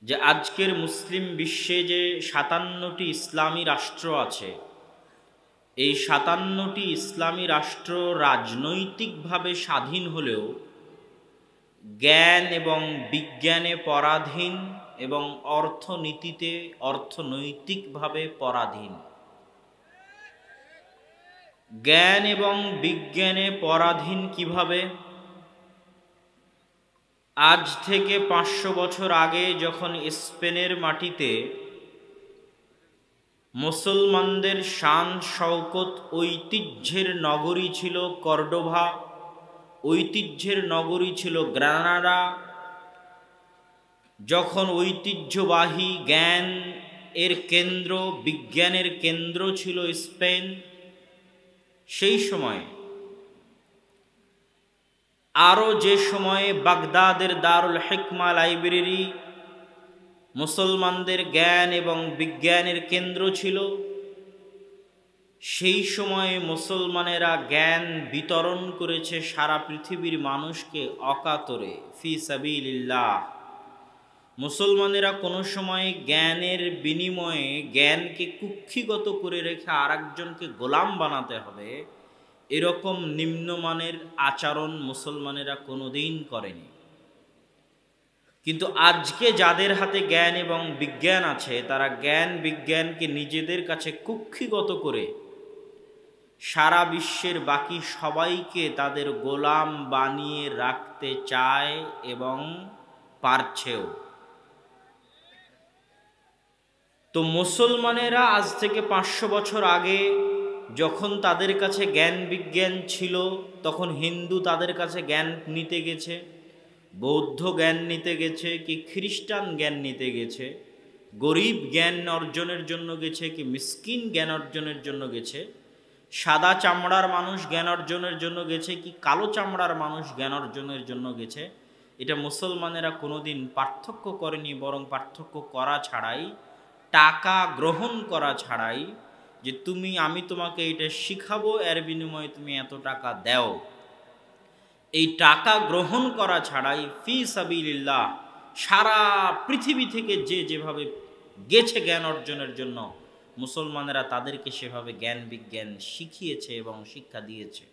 যে আজকের মুসলিম বিশ্বে যে ৫৭টি ইসলামী রাষ্ট্র আছে, এই ৫৭টি ইসলামী রাষ্ট্র রাজনৈতিকভাবে স্বাধীন হলেও জ্ঞান এবং বিজ্ঞানে পরাধীন এবং অর্থনীতিতে অর্থনৈতিকভাবে পরাধীন। জ্ঞান এবং বিজ্ঞানে পরাধীন কিভাবে? আজ থেকে ৫০০ বছর আগে যখন স্পেনের মাটিতে মুসলমানদের শান শওকত ঐতিহ্যের নগরী ছিল কর্ডোভা, ঐতিহ্যের নগরী ছিল গ্রানাডা, যখন ঐতিহ্যবাহী জ্ঞান এর কেন্দ্র, বিজ্ঞানের কেন্দ্র ছিল স্পেন, সেই সময় আরও যে সময়ে বাগদাদের দারুল হিকমা লাইব্রেরি মুসলমানদের জ্ঞান এবং বিজ্ঞানের কেন্দ্র ছিল, সেই সময়ে মুসলমানেরা জ্ঞান বিতরণ করেছে সারা পৃথিবীর মানুষকে অকাতরে ফি সাবিলিল্লাহ। মুসলমানেরা কোনো সময় জ্ঞানের বিনিময়ে জ্ঞানকে কুক্ষিগত করে রেখে আরেকজনকে গোলাম বানাতে হবে এরকম নিম্নমানের আচরণ মুসলমানেরা কোনোদিন করেনি। কিন্তু আজকে যাদের হাতে জ্ঞান এবং বিজ্ঞান আছে, তারা জ্ঞান বিজ্ঞানকে নিজেদের কাছে কুক্ষিগত করে সারা বিশ্বের বাকি সবাইকে তাদের গোলাম বানিয়ে রাখতে চায় এবং পারছেও। তো মুসলমানেরা আজ থেকে ৫০০ বছর আগে যখন তাদের কাছে জ্ঞান বিজ্ঞান ছিল, তখন হিন্দু তাদের কাছে জ্ঞান নিতে গেছে, বৌদ্ধ জ্ঞান নিতে গেছে, কি খ্রিস্টান জ্ঞান নিতে গেছে, গরিব জ্ঞান অর্জনের জন্য গেছে, কি মিসকিন জ্ঞান অর্জনের জন্য গেছে, সাদা চামড়ার মানুষ জ্ঞান অর্জনের জন্য গেছে, কি কালো চামড়ার মানুষ জ্ঞান অর্জনের জন্য গেছে, এটা মুসলমানেরা কোনোদিন পার্থক্য করেনি। বরং পার্থক্য করা ছাড়াই, টাকা গ্রহণ করা ছাড়াই, যে আমি তোমাকে এটা শিখাবো, এর বিনিময়ে তুমি এত টাকা দাও, এই টাকা গ্রহণ করা ছাড়াই ফি সাবিলিল্লাহ সারা পৃথিবী থেকে যে যেভাবে গেছে জ্ঞান অর্জনের জন্য, মুসলমানেরা তাদেরকে সেভাবে জ্ঞান বিজ্ঞান শিখিয়েছে এবং শিক্ষা দিয়েছে।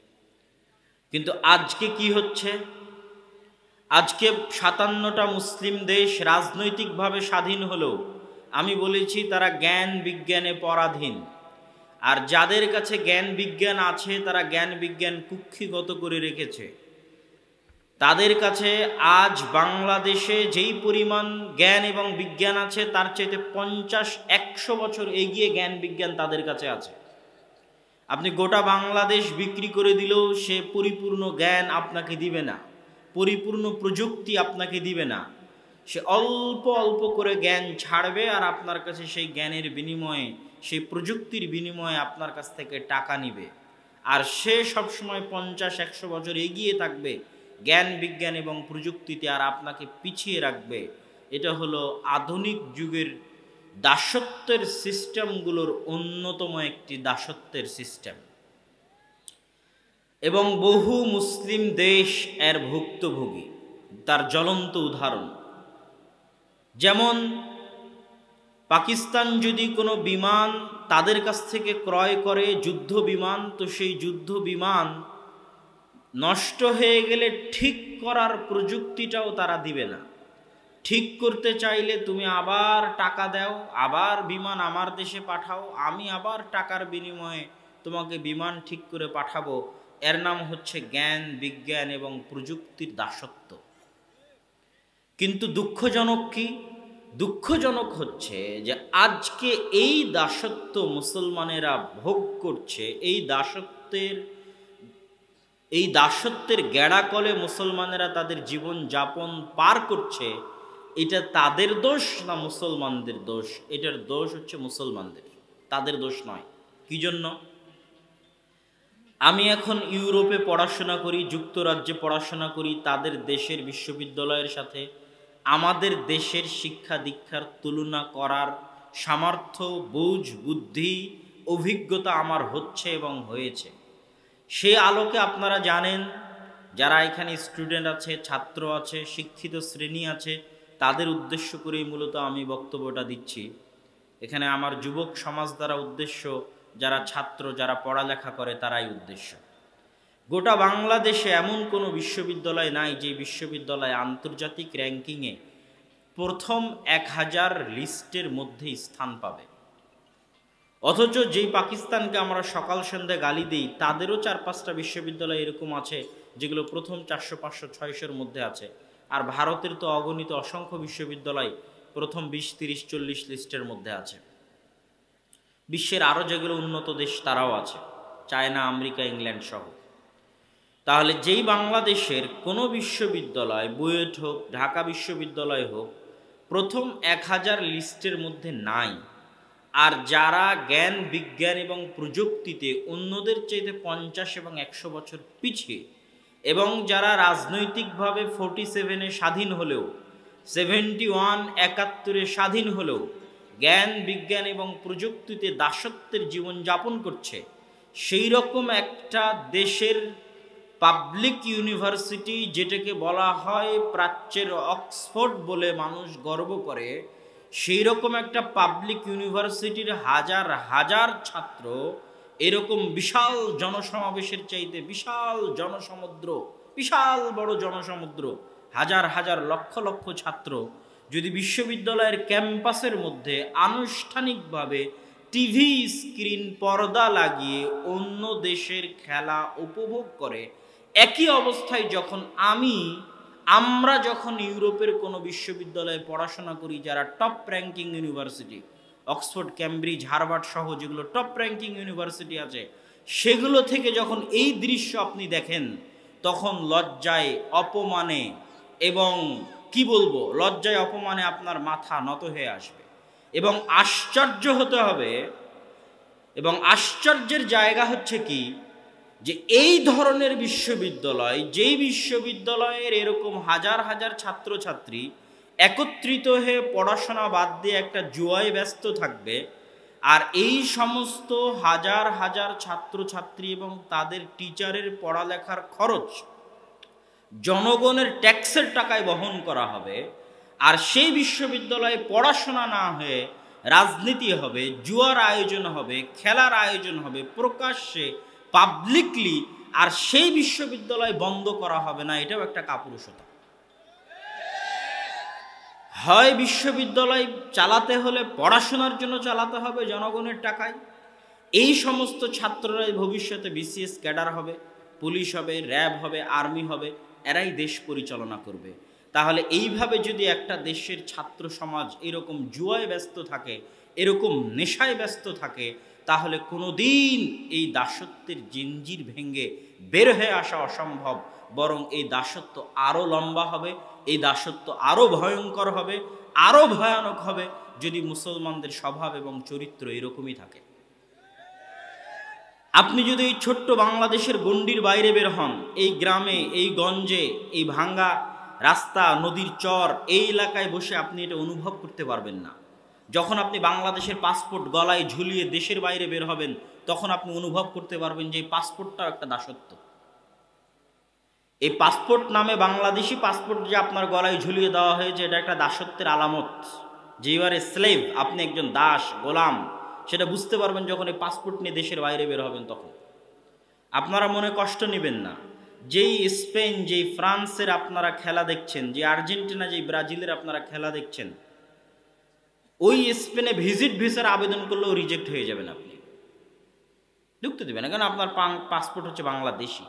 কিন্তু আজকে কি হচ্ছে? আজকে ৫৭টা মুসলিম দেশ রাজনৈতিকভাবে স্বাধীন হলেও আমি বলেছি তারা জ্ঞান বিজ্ঞানে পরাধীন। আর যাদের কাছে জ্ঞান বিজ্ঞান আছে, তারা জ্ঞান বিজ্ঞান কুক্ষিগত করে রেখেছে। তাদের কাছে আজ বাংলাদেশে যেই পরিমাণ জ্ঞান এবং বিজ্ঞান আছে, তার চাইতে ৫০-১০০ বছর এগিয়ে জ্ঞান বিজ্ঞান তাদের কাছে আছে। আপনি গোটা বাংলাদেশ বিক্রি করে দিলেও সে পরিপূর্ণ জ্ঞান আপনাকে দিবে না, পরিপূর্ণ প্রযুক্তি আপনাকে দিবে না। সে অল্প অল্প করে জ্ঞান ছাড়বে, আর আপনার কাছে সেই জ্ঞানের বিনিময়ে, সেই প্রযুক্তির বিনিময়ে আপনার কাছ থেকে টাকা নিবে। আর সে সবসময় ৫০-১০০ বছর এগিয়ে থাকবে জ্ঞান বিজ্ঞান এবং প্রযুক্তিতে, আর আপনাকে পিছিয়ে রাখবে। এটা হলো আধুনিক যুগের দাসত্বের সিস্টেমগুলোর অন্যতম একটি দাসত্বের সিস্টেম, এবং বহু মুসলিম দেশ এর ভুক্তভোগী। তার জ্বলন্ত উদাহরণ, যেমন পাকিস্তান যদি কোনো বিমান তাদের কাছ থেকে ক্রয় করে, যুদ্ধ বিমান, তো সেই যুদ্ধ বিমান নষ্ট হয়ে গেলে ঠিক করার প্রযুক্তিটাও তারা দিবে না। ঠিক করতে চাইলে তুমি আবার টাকা দাও, আবার বিমান আমার দেশে পাঠাও, আমি আবার টাকার বিনিময়ে তোমাকে বিমান ঠিক করে পাঠাবো। এর নাম হচ্ছে জ্ঞান বিজ্ঞান এবং প্রযুক্তির দাসত্ব। কিন্তু দুঃখজনক কি? দুঃখজনক হচ্ছে যে আজকে এই দাসত্ব মুসলমানেরা ভোগ করছে। এই দাসত্বের গেড়াকলে মুসলমানেরা তাদের জীবন যাপন পার করছে। এটা তাদের দোষ না মুসলমানদের দোষ? এটার দোষ হচ্ছে মুসলমানদের, তাদের দোষ নয়। কি জন্য? আমি এখন ইউরোপে পড়াশোনা করি, যুক্তরাজ্যে পড়াশোনা করি, তাদের দেশের বিশ্ববিদ্যালয়ের সাথে আমাদের দেশের শিক্ষা দীক্ষার তুলনা করার সামর্থ্য, বুঝ, বুদ্ধি, অভিজ্ঞতা আমার হচ্ছে এবং হয়েছে। সেই আলোকে আপনারা জানেন, যারা এখানে স্টুডেন্ট আছে, ছাত্র আছে, শিক্ষিত শ্রেণী আছে, তাদের উদ্দেশ্য করেই মূলত আমি বক্তব্যটা দিচ্ছি। এখানে আমার যুবক সমাজ দ্বারা উদ্দেশ্য, যারা ছাত্র, যারা পড়ালেখা করে, তারাই উদ্দেশ্য। গোটা বাংলাদেশে এমন কোনো বিশ্ববিদ্যালয় নাই যে বিশ্ববিদ্যালয় আন্তর্জাতিক র্যাঙ্কিংয়ে প্রথম 1000 লিস্টের মধ্যে স্থান পাবে। অথচ যেই পাকিস্তানকে আমরা সকাল সন্ধ্যা গালি দিই, তাদেরও 4-5টা বিশ্ববিদ্যালয় এরকম আছে যেগুলো প্রথম 400, 500, 600-র মধ্যে আছে। আর ভারতের তো অগণিত অসংখ্য বিশ্ববিদ্যালয় প্রথম 20, 30, 40 লিস্টের মধ্যে আছে। বিশ্বের আরও যেগুলো উন্নত দেশ তারাও আছে, চায়না, আমেরিকা, ইংল্যান্ড সহ। তাহলে যেই বাংলাদেশের কোনো বিশ্ববিদ্যালয়, বুয়েট হোক, ঢাকা বিশ্ববিদ্যালয় হোক, প্রথম 1000 লিস্টের মধ্যে নাই, আর যারা জ্ঞান, বিজ্ঞান এবং প্রযুক্তিতে অন্যদের চাইতে 50 এবং 100 বছর পিছিয়ে, এবং যারা রাজনৈতিকভাবে 47-এ স্বাধীন হলেও, 71, 71-এ স্বাধীন হলেও জ্ঞান, বিজ্ঞান এবং প্রযুক্তিতে দাসত্বের জীবন যাপন করছে, সেই রকম একটা দেশের পাবলিক ইউনিভার্সিটি, যেটাকে বলা হয় প্রাচ্যের অক্সফোর্ড বলে মানুষ গর্ব করে, সেই রকম একটা পাবলিক ইউনিভার্সিটির হাজার হাজার ছাত্র এরকম বিশাল জনসমাবেশের চাইতে বিশাল জনসমুদ্র, বিশাল বড় জনসমুদ্র, হাজার হাজার লক্ষ লক্ষ ছাত্র যদি বিশ্ববিদ্যালয়ের ক্যাম্পাসের মধ্যে আনুষ্ঠানিকভাবে টিভি স্ক্রিন, পর্দা লাগিয়ে অন্য দেশের খেলা উপভোগ করে, একই অবস্থায় যখন আমরা যখন ইউরোপের কোনো বিশ্ববিদ্যালয়ে পড়াশোনা করি, যারা top ranking university, Oxford, Cambridge, Harvard সহ যেগুলো টপ র্যাঙ্কিং ইউনিভার্সিটি আছে, সেগুলো থেকে যখন এই দৃশ্য আপনি দেখেন, তখন লজ্জায়, অপমানে এবং কি বলবো, লজ্জায় অপমানে আপনার মাথা নত হয়ে আসবে এবং আশ্চর্য হতে হবে। এবং আশ্চর্যের জায়গা হচ্ছে কি, যে এই ধরনের বিশ্ববিদ্যালয়, যেই বিশ্ববিদ্যালয়ের এরকম হাজার হাজার ছাত্রছাত্রী একত্রিত হয়ে পড়াশোনা বাদ দিয়ে একটা জুয়ায় ব্যস্ত থাকবে, আর এই সমস্ত হাজার হাজার ছাত্রছাত্রী এবং তাদের টিচারের পড়ালেখার খরচ জনগণের ট্যাক্সের টাকায় বহন করা হবে, আর সেই বিশ্ববিদ্যালয়ে পড়াশোনা না হয়ে রাজনীতি হবে, জুয়ার আয়োজন হবে, খেলার আয়োজন হবে প্রকাশ্যে, পাবলিকলি, আর সেই বিশ্ববিদ্যালয় বন্ধ করা হবে না, এটাও একটা কাপুরুষতা। হয় বিশ্ববিদ্যালয় চালাতে হলে পড়াশোনার জন্য চালাতে হবে জনগণের টাকায়, এই সমস্ত ছাত্ররাই ভবিষ্যতে বিসিএস ক্যাডার হবে, পুলিশ হবে, র্যাব হবে, আর্মি হবে, এরাই দেশ পরিচালনা করবে। তাহলে এইভাবে যদি একটা দেশের ছাত্র সমাজ এরকম জুয়ায় ব্যস্ত থাকে, এরকম নেশায় ব্যস্ত থাকে, তাহলে কোনো দিন এই দাসত্বের জিঞ্জির ভেঙে বের হয়ে আসা অসম্ভব, বরং এই দাসত্ব আরও লম্বা হবে, এই দাসত্ব আরও ভয়ঙ্কর হবে, আরও ভয়ানক হবে, যদি মুসলমানদের স্বভাব এবং চরিত্র এরকমই থাকে। আপনি যদি এই ছোট্ট বাংলাদেশের গণ্ডির বাইরে বের হন, এই গ্রামে, এই গঞ্জে, এই ভাঙ্গা রাস্তা, নদীর চর, এই এলাকায় বসে আপনি এটা অনুভব করতে পারবেন না। যখন আপনি বাংলাদেশের পাসপোর্ট গলায় ঝুলিয়ে দেশের বাইরে বের হবেন, তখন আপনি অনুভব করতে পারবেন যে এই পাসপোর্টটাও একটা দাসত্ব। এই পাসপোর্ট নামে বাংলাদেশি পাসপোর্ট যে আপনার গলায় ঝুলিয়ে দেওয়া হয়েছে, এটা একটা দাসত্বের আলামত, যে ইউ আর এ স্লেভ, আপনি একজন দাস, গোলাম। সেটা বুঝতে পারবেন যখন এই পাসপোর্ট নিয়ে দেশের বাইরে বের হবেন। তখন আপনারা মনে কষ্ট নেবেন না, যেই স্পেন, যেই ফ্রান্সের আপনারা খেলা দেখছেন, যে আর্জেন্টিনা, যেই ব্রাজিলের আপনারা খেলা দেখছেন, ওই স্পেনে ভিজিট ভিসার আবেদন করলেও রিজেক্ট হয়ে যাবেন, আপনি ঢুকতে দেবেন না, কারণ আপনার পাসপোর্ট হচ্ছে বাংলাদেশি,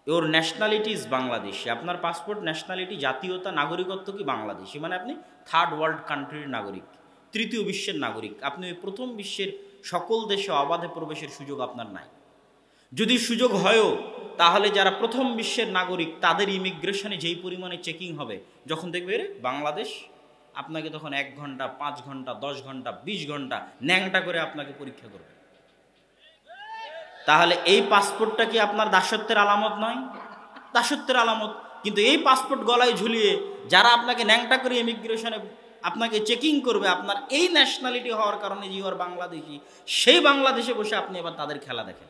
ওর ন্যাশনালিটি ইজ বাংলাদেশি। আপনার পাসপোর্ট, ন্যাশনালিটি, জাতীয়তা, নাগরিকত্ব কি বাংলাদেশি, মানে আপনি থার্ড ওয়ার্ল্ড কান্ট্রির নাগরিক, তৃতীয় বিশ্বের নাগরিক। আপনি ওই প্রথম বিশ্বের সকল দেশে অবাধে প্রবেশের সুযোগ আপনার নাই। যদি সুযোগ হয়ও, তাহলে যারা প্রথম বিশ্বের নাগরিক তাদের ইমিগ্রেশনে যেই পরিমাণে চেকিং হবে, যখন দেখবে রে বাংলাদেশ, আপনাকে তখন 1 ঘন্টা, 5 ঘন্টা, 10 ঘন্টা, 20 ঘন্টা ন্যাংটা করে আপনাকে পরীক্ষা করবে। তাহলে এই পাসপোর্টটা কি আপনার দাসত্বের আলামত নয়? দাসত্বের আলামত। কিন্তু এই পাসপোর্ট গলায় ঝুলিয়ে যারা আপনাকে ন্যাংটা করে ইমিগ্রেশনে আপনাকে চেকিং করবে, আপনার এই ন্যাশনালিটি হওয়ার কারণে যে ওর বাংলাদেশি, সেই বাংলাদেশে বসে আপনি এবার তাদের খেলা দেখেন।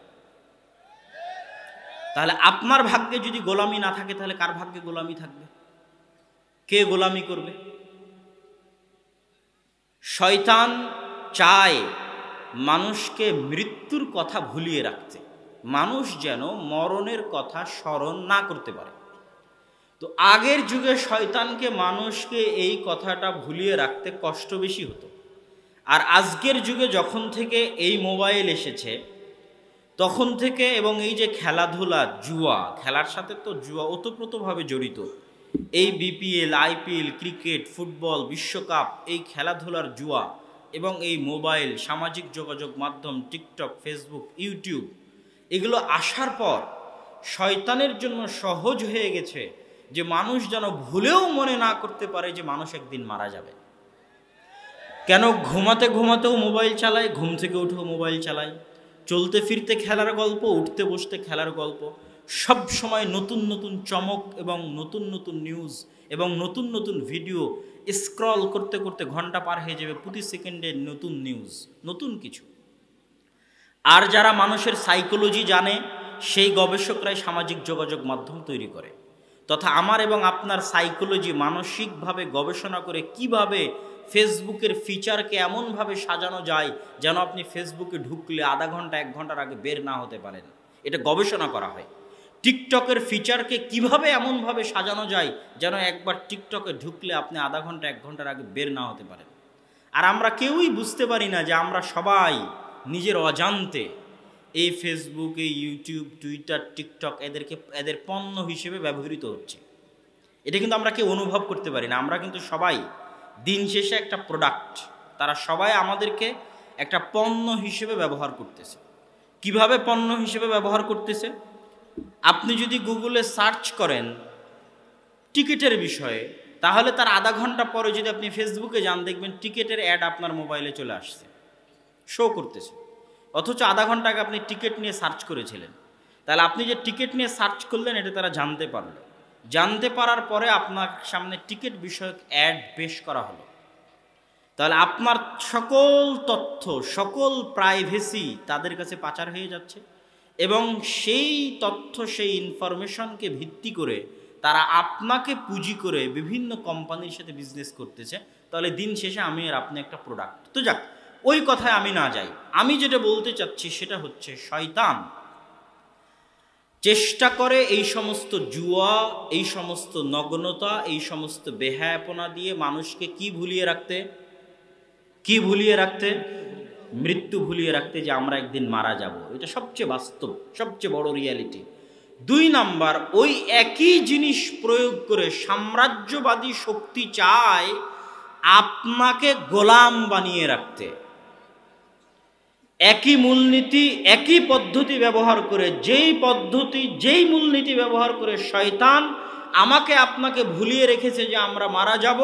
তাহলে আপনার ভাগ্যে যদি গোলামি না থাকে, তাহলে কার ভাগ্যে গোলামি থাকবে? কে গোলামি করবে? শয়তান চায় মানুষকে মৃত্যুর কথা ভুলিয়ে রাখতে, মানুষ যেন মরণের কথা স্মরণ না করতে পারে। তো আগের যুগে শয়তানকে মানুষকে এই কথাটা ভুলিয়ে রাখতে কষ্ট বেশি হতো। আর আজকের যুগে যখন থেকে এই মোবাইল এসেছে তখন থেকে, এবং এই যে খেলাধুলা, জুয়া, খেলার সাথে তো জুয়া ওতপ্রোতভাবে জড়িত, এই বিপিএল, আইপিএল, ক্রিকেট, ফুটবল, বিশ্বকাপ, এই খেলাধুলার জুয়া এবং এই মোবাইল, সামাজিক যোগাযোগ মাধ্যম, টিকটক, ফেসবুক, ইউটিউব, এগুলো আসার পর শয়তানের জন্য সহজ হয়ে গেছে যে মানুষ যেন ভুলেও মনে না করতে পারে যে মানুষ একদিন মারা যাবে। কেন? ঘুমাতে ঘুমাতেও মোবাইল চালায়, ঘুম থেকে উঠেও মোবাইল চালায়, চলতে ফিরতে খেলার গল্প, উঠতে বসতে খেলার গল্প, সব সময় নতুন নতুন চমক এবং নতুন নতুন নিউজ এবং নতুন নতুন ভিডিও স্ক্রল করতে করতে ঘন্টা পার হয়ে যাবে, প্রতি সেকেন্ডে নতুন নিউজ, নতুন কিছু। আর যারা মানুষের সাইকোলজি জানে সেই গবেষকরাই সামাজিক যোগাযোগ মাধ্যম তৈরি করে, তথা আমার এবং আপনার সাইকোলজি মানসিকভাবে গবেষণা করে কিভাবে ফেসবুকের ফিচারকে এমনভাবে সাজানো যায় যেন আপনি ফেসবুকে ঢুকলে আধা ঘন্টা 1 ঘন্টার আগে বের না হতে পারেন, এটা গবেষণা করা হয়। টিকটকের ফিচারকে কিভাবে এমনভাবে সাজানো যায় যেন একবার টিকটকে ঢুকলে আপনি আধা ঘন্টা 1 ঘন্টার আগে বের না হতে পারেন। আর আমরা কেউই বুঝতে পারি না যে আমরা সবাই নিজের অজান্তে এই ফেসবুক, এই ইউটিউব, টুইটার, টিকটক এদের পণ্য হিসেবে ব্যবহৃত হচ্ছে। এটা কিন্তু আমরা কেউ অনুভব করতে পারি না। আমরা কিন্তু সবাই দিন শেষে একটা প্রোডাক্ট, তারা সবাই আমাদেরকে একটা পণ্য হিসেবে ব্যবহার করতেছে। কিভাবে পণ্য হিসেবে ব্যবহার করতেছে? আপনি যদি গুগলে সার্চ করেন টিকিটের বিষয়ে, তাহলে তার আধা ঘন্টা পরে যদি আপনি ফেসবুকে যান, দেখবেন টিকিটের অ্যাড আপনার মোবাইলে চলে আসছে, শো করতেছে। অথচ আধা ঘন্টা আগে আপনি টিকিট নিয়ে সার্চ করেছিলেন। তাহলে আপনি যে টিকিট নিয়ে সার্চ করলেন এটা তারা জানতে পারলো। জানতে পারার পরে আপনার সামনে টিকিট বিষয়ক অ্যাড পেশ করা হলো। তাহলে আপনার সকল তথ্য, সকল প্রাইভেসি তাদের কাছে পাচার হয়ে যাচ্ছে, এবং সেই তথ্য, সেই ইনফরমেশনকে ভিত্তি করে তারা আপনাকে পুঁজি করে বিভিন্ন কোম্পানির সাথে বিজনেস করতেছে। তাহলে দিন শেষে আমি আর আপনি একটা প্রোডাক্ট। তো যাক, ওই কথায় আমি না যাই। আমি যেটা বলতে চাচ্ছি সেটা হচ্ছে, শয়তান চেষ্টা করে এই সমস্ত জুয়া, এই সমস্ত নগ্নতা, এই সমস্ত বেহায়াপনা দিয়ে মানুষকে কি ভুলিয়ে রাখতে? কি ভুলিয়ে রাখতে? মৃত্যু ভুলিয়ে রাখতে, যে আমরা একদিন মারা যাব। এটা সবচেয়ে বাস্তব, সবচেয়ে বড় রিয়ালিটি। 2 নাম্বার, ওই একই জিনিস প্রয়োগ করে সাম্রাজ্যবাদী শক্তি চায় আপনাকে গোলাম বানিয়ে রাখতে। একই মূলনীতি, একই পদ্ধতি ব্যবহার করে, যেই মূলনীতি ব্যবহার করে শয়তান আমাকে আপনাকে ভুলিয়ে রেখেছে যে আমরা মারা যাব,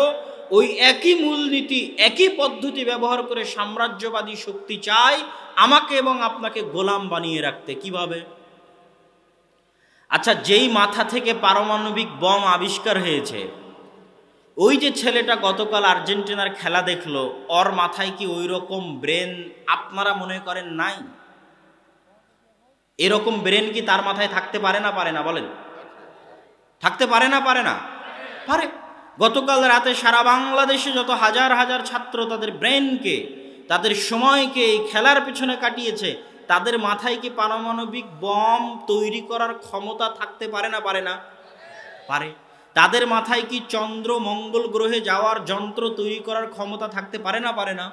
ওই একই মূলনীতি, একই পদ্ধতি ব্যবহার করে সাম্রাজ্যবাদী শক্তি চায় আমাকে এবং আপনাকে গোলাম বানিয়ে রাখতে। কিভাবে? আচ্ছা, যেই মাথা থেকে পারমাণবিক বম আবিষ্কার হয়েছে, ওই যে ছেলেটা গতকাল আর্জেন্টিনার খেলা দেখলো, ওর মাথায় কি ওই রকম ব্রেন আপনারা মনে করেন নাই? এরকম ব্রেন কি তার মাথায় থাকতে পারে না? পারে না? বলেন, থাকতে পারে না? পারে না? পারে। গতকাল রাতে সারা বাংলাদেশে যত হাজার হাজার ছাত্র তাদের ব্রেনকে, তাদের সময়কে এই খেলার পিছনে কাটিয়েছে, তাদের মাথায় কি পারমাণবিক বম তৈরি করার ক্ষমতা থাকতে পারে না? পারে না? পারে। তাদের মাথায় কি চন্দ্র মঙ্গল গ্রহে যাওয়ার যন্ত্র তৈরি করার ক্ষমতা থাকতে পারে না? পারে না?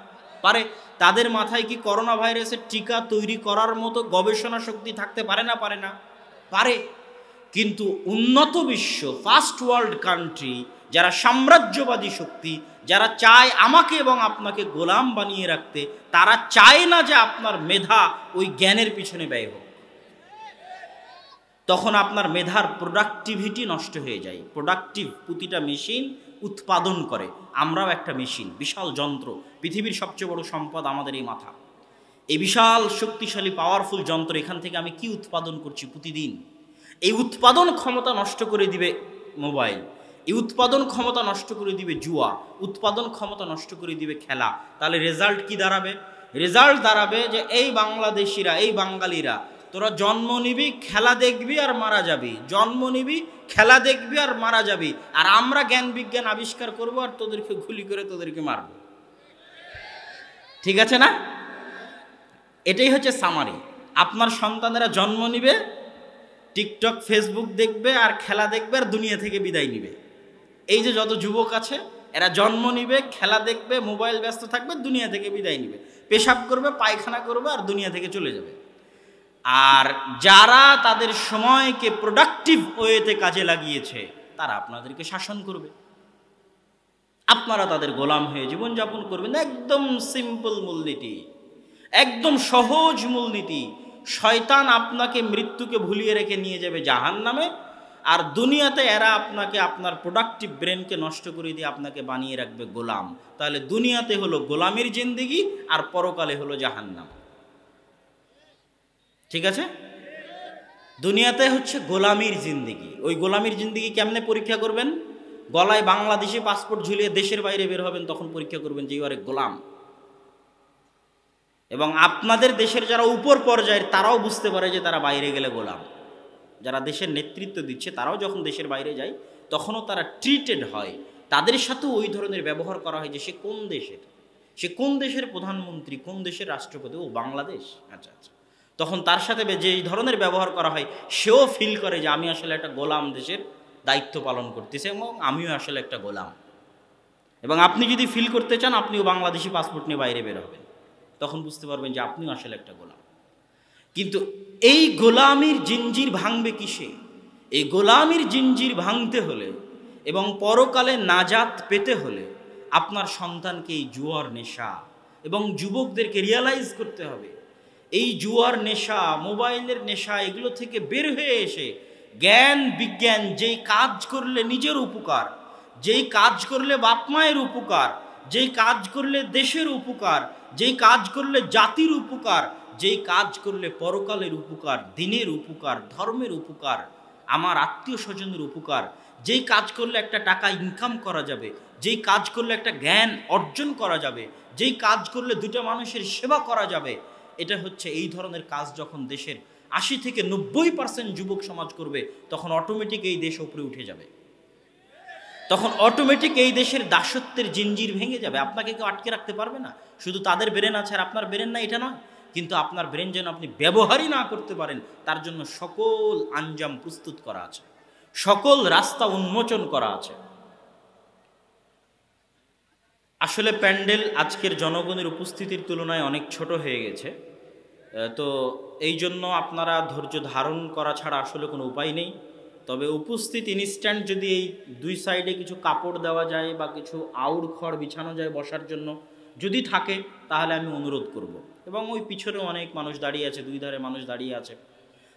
পারে। তাদের মাথায় কি করোনা ভাইরাসের টিকা তৈরি করার মতো গবেষণা শক্তি থাকতে পারে না? পারে না? পারে। কিন্তু উন্নত বিশ্ব, ফার্স্ট ওয়ার্ল্ড কান্ট্রি, যারা সাম্রাজ্যবাদী শক্তি, যারা চায় আমাকে এবং আপনাকে গোলাম বানিয়ে রাখতে, তারা চায় না যে আপনার মেধা ওই জ্ঞানের পিছনে ব্যয় হোক। তখন আপনার মেধার প্রোডাক্টিভিটি নষ্ট হয়ে যায়। প্রোডাক্টিভ প্রতিটা মেশিন উৎপাদন করে, আমরাও একটা মেশিন, বিশাল যন্ত্র। পৃথিবীর সবচেয়ে বড় সম্পদ আমাদের এই মাথা। এই বিশাল শক্তিশালী পাওয়ারফুল যন্ত্র, এখান থেকে আমি কি উৎপাদন করছি প্রতিদিন? এই উৎপাদন ক্ষমতা নষ্ট করে দিবে মোবাইল, এই উৎপাদন ক্ষমতা নষ্ট করে দিবে জুয়া, উৎপাদন ক্ষমতা নষ্ট করে দিবে খেলা। তাহলে রেজাল্ট কি দাঁড়াবে? রেজাল্ট দাঁড়াবে যে এই বাংলাদেশিরা, এই বাঙালিরা, তোরা জন্ম নিবি, খেলা দেখবি আর মারা যাবি, জন্ম নিবি, খেলা দেখবি আর মারা যাবি, আর আমরা জ্ঞান বিজ্ঞান আবিষ্কার করব আর তোদেরকে গুলি করে তোদেরকে মারব। ঠিক আছে না? এটাই হচ্ছে সামারি। আপনার সন্তানেরা জন্ম নিবে, টিকটক ফেসবুক দেখবে আর খেলা দেখবে আর দুনিয়া থেকে বিদায় নিবে। এই যে যত যুবক আছে এরা জন্ম নিবে, খেলা দেখবে, মোবাইল ব্যস্ত থাকবে, দুনিয়া থেকে বিদায় নিবে, পেশাব করবে, পায়খানা করবে আর দুনিয়া থেকে চলে যাবে। আর যারা তাদের সময়কে প্রোডাক্টিভ ওয়েতে কাজে লাগিয়েছে তারা আপনাদেরকে শাসন করবে, আপনারা তাদের গোলাম হয়ে জীবনযাপন করবেন। একদম সিম্পল মূলনীতি, একদম সহজ মূলনীতি। শয়তান আপনাকে মৃত্যুকে ভুলিয়ে রেখে নিয়ে যাবে জাহান্নামে, আর দুনিয়াতে এরা আপনাকে আপনার প্রোডাক্টিভ ব্রেনকে নষ্ট করে দিয়ে আপনাকে বানিয়ে রাখবে গোলাম। তাহলে দুনিয়াতে হলো গোলামির জিন্দেগি আর পরকালে হলো জাহান্নাম। ঠিক আছে? দুনিয়াতে হচ্ছে গোলামির জিন্দেগি। ওই গোলামির জিন্দেগি কেমনে পরীক্ষা করবেন? গলায় বাংলাদেশি পাসপোর্ট ঝুলিয়ে দেশের বাইরে বের হবেন, তখন পরীক্ষা করবেন যে ইউর এ গোলাম। এবং আপনাদের দেশের যারা উপর পর্যায়ের তারাও বুঝতে পারে যে তারা বাইরে গেলে গোলাম। যারা দেশের নেতৃত্ব দিচ্ছে তারাও যখন দেশের বাইরে যায় তখনও তারা ট্রিটেড হয়, তাদের সাথেও ওই ধরনের ব্যবহার করা হয় যে সে কোন দেশের, সে কোন দেশের প্রধানমন্ত্রী, কোন দেশের রাষ্ট্রপতি, ও বাংলাদেশ, আচ্ছা আচ্ছা। তখন তার সাথে যে ধরনের ব্যবহার করা হয় সেও ফিল করে যে আমি আসলে একটা গোলাম দেশের দায়িত্ব পালন করতেছি এবং আমিও আসলে একটা গোলাম। এবং আপনি যদি ফিল করতে চান আপনিও বাংলাদেশি পাসপোর্ট নিয়ে বাইরে বের হবেন, তখন বুঝতে পারবেন যে আপনিও আসলে একটা গোলাম। কিন্তু এই গোলামির জিঞ্জির ভাঙবে কিসে? এই গোলামির জিঞ্জির ভাঙতে হলে এবং পরকালে নাজাত পেতে হলে আপনার সন্তানকে এই জুয়ার নেশা এবং যুবকদেরকে রিয়ালাইজ করতে হবে এই জুয়ার নেশা, মোবাইলের নেশা, এগুলো থেকে বের হয়ে এসে জ্ঞান বিজ্ঞান, যেই কাজ করলে নিজের উপকার, যেই কাজ করলে বাপ মায়ের উপকার, যেই কাজ করলে দেশের উপকার, যেই কাজ করলে জাতির উপকার, যেই কাজ করলে পরকালের উপকার, দিনের উপকার, ধর্মের উপকার, আমার আত্মীয় স্বজনের উপকার, যেই কাজ করলে একটা টাকা ইনকাম করা যাবে, যেই কাজ করলে একটা জ্ঞান অর্জন করা যাবে, যেই কাজ করলে দুটো মানুষের সেবা করা যাবে, এটা হচ্ছে এই ধরনের কাজ যখন দেশের ৮০ থেকে ৯০% যুবক সমাজ করবে তখন অটোমেটিক এই দেশ উপরে উঠে যাবে, তখন অটোমেটিক এই দেশের দাসত্বের জিঞ্জির ভেঙে যাবে। আপনাকে কেউ আটকে রাখতে পারবে না। শুধু তাদের ব্রেন আছে আর আপনার ব্রেন না এটা নয়, কিন্তু আপনার ব্রেন যেন আপনি ব্যবহারই না করতে পারেন তার জন্য সকল আঞ্জাম প্রস্তুত করা আছে, সকল রাস্তা উন্মোচন করা আছে। আসলে প্যান্ডেল আজকের জনগণের উপস্থিতির তুলনায় অনেক ছোট হয়ে গেছে, তো এই জন্য আপনারা ধৈর্য ধারণ করা ছাড়া আসলে কোনো উপায় নেই। তবে উপস্থিত ইনস্ট্যান্ট যদি এই দুই সাইডে কিছু কাপড় দেওয়া যায় বা কিছু আউড় খড় বিছানো যায় বসার জন্য, যদি থাকে তাহলে আমি অনুরোধ করব। এবং ওই পিছনে অনেক মানুষ দাঁড়িয়ে আছে, দুই ধারে মানুষ দাঁড়িয়ে আছে।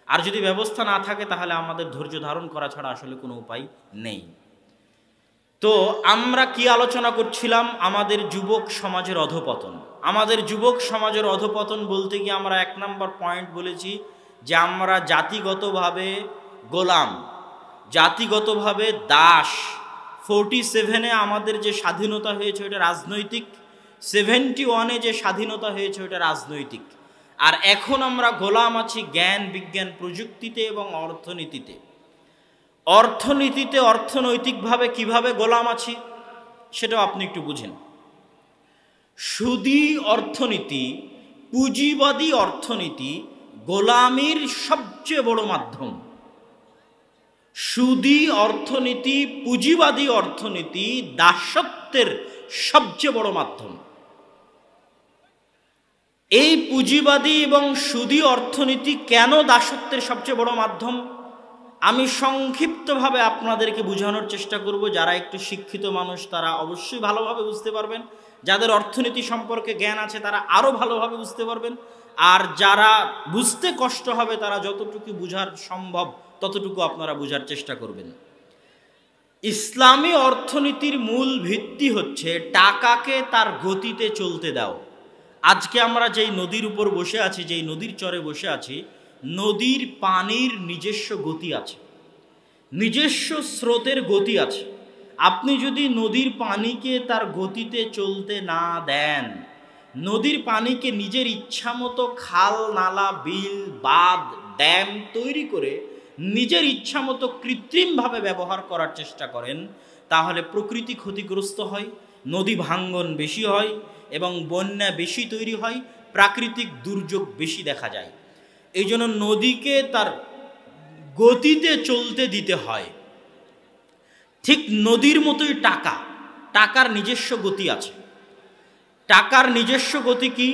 আর যদি ব্যবস্থা না থাকে তাহলে আমাদের ধৈর্য ধারণ করা ছাড়া আসলে কোনো উপায় নেই। তো আমরা কি আলোচনা করছিলাম? আমাদের যুবক সমাজের অধঃপতন। আমাদের যুবক সমাজের অধঃপতন বলতে গিয়ে আমরা ১ নম্বর পয়েন্ট বলেছি যে আমরা জাতিগতভাবে গোলাম, জাতিগতভাবে দাস। 47-এ আমাদের যে স্বাধীনতা হয়েছে ওটা রাজনৈতিক, 71-এ যে স্বাধীনতা হয়েছে ওটা রাজনৈতিক। আর এখন আমরা গোলাম আছি জ্ঞান বিজ্ঞান প্রযুক্তিতে এবং অর্থনীতিতে। অর্থনীতিতে অর্থনৈতিকভাবে কিভাবে গোলাম আছি সেটাও আপনি একটু বুঝেন। সুদী অর্থনীতি, পুঁজিবাদী অর্থনীতি গোলামির সবচেয়ে বড় মাধ্যম। সুদী অর্থনীতি, পুঁজিবাদী অর্থনীতি দাসত্বের সবচেয়ে বড় মাধ্যম। এই পুঁজিবাদী এবং সুদী অর্থনীতি কেন দাসত্বের সবচেয়ে বড় মাধ্যম আমি সংক্ষিপ্তভাবে আপনাদেরকে বোঝানোর চেষ্টা করব। যারা একটু শিক্ষিত মানুষ তারা অবশ্যই ভালোভাবে বুঝতে পারবেন, যাদের অর্থনীতি সম্পর্কে জ্ঞান আছে তারা আরও ভালোভাবে বুঝতে পারবেন, আর যারা বুঝতে কষ্ট হবে তারা যতটুকু বোঝার সম্ভব ততটুকু আপনারা বোঝার চেষ্টা করবেন। ইসলামী অর্থনীতির মূল ভিত্তি হচ্ছে টাকাকে তার গতিতে চলতে দাও। আজকে আমরা যেই নদীর উপর বসে আছি, যেই নদীর চরে বসে আছি, নদীর পানির নিজস্ব গতি আছে, নিজস্ব স্রোতের গতি আছে। আপনি যদি নদীর পানিকে তার গতিতে চলতে না দেন, নদীর পানিকে নিজের ইচ্ছা মতো খাল নালা বিল বাঁধ ড্যাম তৈরি করে নিজের ইচ্ছা মতো কৃত্রিমভাবে ব্যবহার করার চেষ্টা করেন, তাহলে প্রকৃতি ক্ষতিগ্রস্ত হয়, নদী ভাঙ্গন বেশি হয় এবং বন্যা বেশি তৈরি হয়, প্রাকৃতিক দুর্যোগ বেশি দেখা যায়। এই জন্য নদীকে তার গতিতে চলতে দিতে হয়। ঠিক নদীর মতোই টাকার নিজস্ব গতি আছে। টাকার নিজস্ব গতি কি?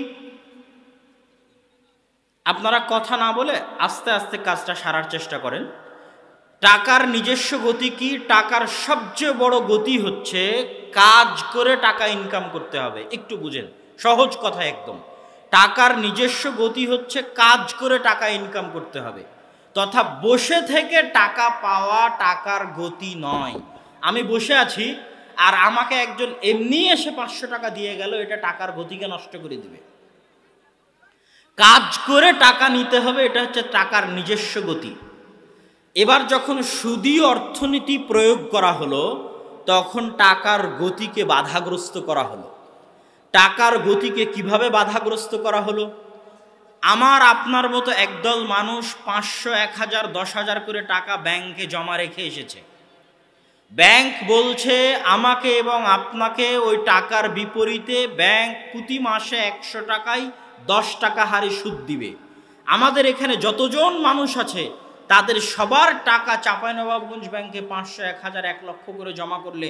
আপনারা কথা না বলে আস্তে আস্তে কাজটা সারার চেষ্টা করেন। টাকার নিজস্ব গতি কি? টাকার সবচেয়ে বড় গতি হচ্ছে কাজ করে টাকা ইনকাম করতে হবে। একটু বুঝেন, সহজ কথা একদম। টাকার নিজস্ব গতি হচ্ছে কাজ করে টাকা ইনকাম করতে হবে, তথা বসে থেকে টাকা পাওয়া টাকার গতি নয়। আমি বসে আছি আর আমাকে একজন এমনি এসে 500 টাকা দিয়ে গেল, এটা টাকার গতিকে নষ্ট করে দিবে। কাজ করে টাকা নিতে হবে, এটা হচ্ছে টাকার নিজস্ব গতি। এবার যখন সুদী অর্থনীতি প্রয়োগ করা হলো, তখন টাকার গতিকে বাধাগ্রস্ত করা হলো। টাকার গতিকে কিভাবে বাধাগ্রস্ত করা হলো? আমার আপনার মতো একদল মানুষ 500, 1000, 10,000 করে টাকা ব্যাংকে জমা রেখে এসেছে। ব্যাংক বলছে আমাকে এবং আপনাকে ওই টাকার বিপরীতে ব্যাংক প্রতি মাসে 100 টাকায় 10 টাকা হারে সুদ দিবে। আমাদের এখানে যতজন মানুষ আছে তাদের সবার টাকা চাঁপাইনবাবগঞ্জ ব্যাংকে 500, 1000, 1 লক্ষ করে জমা করলে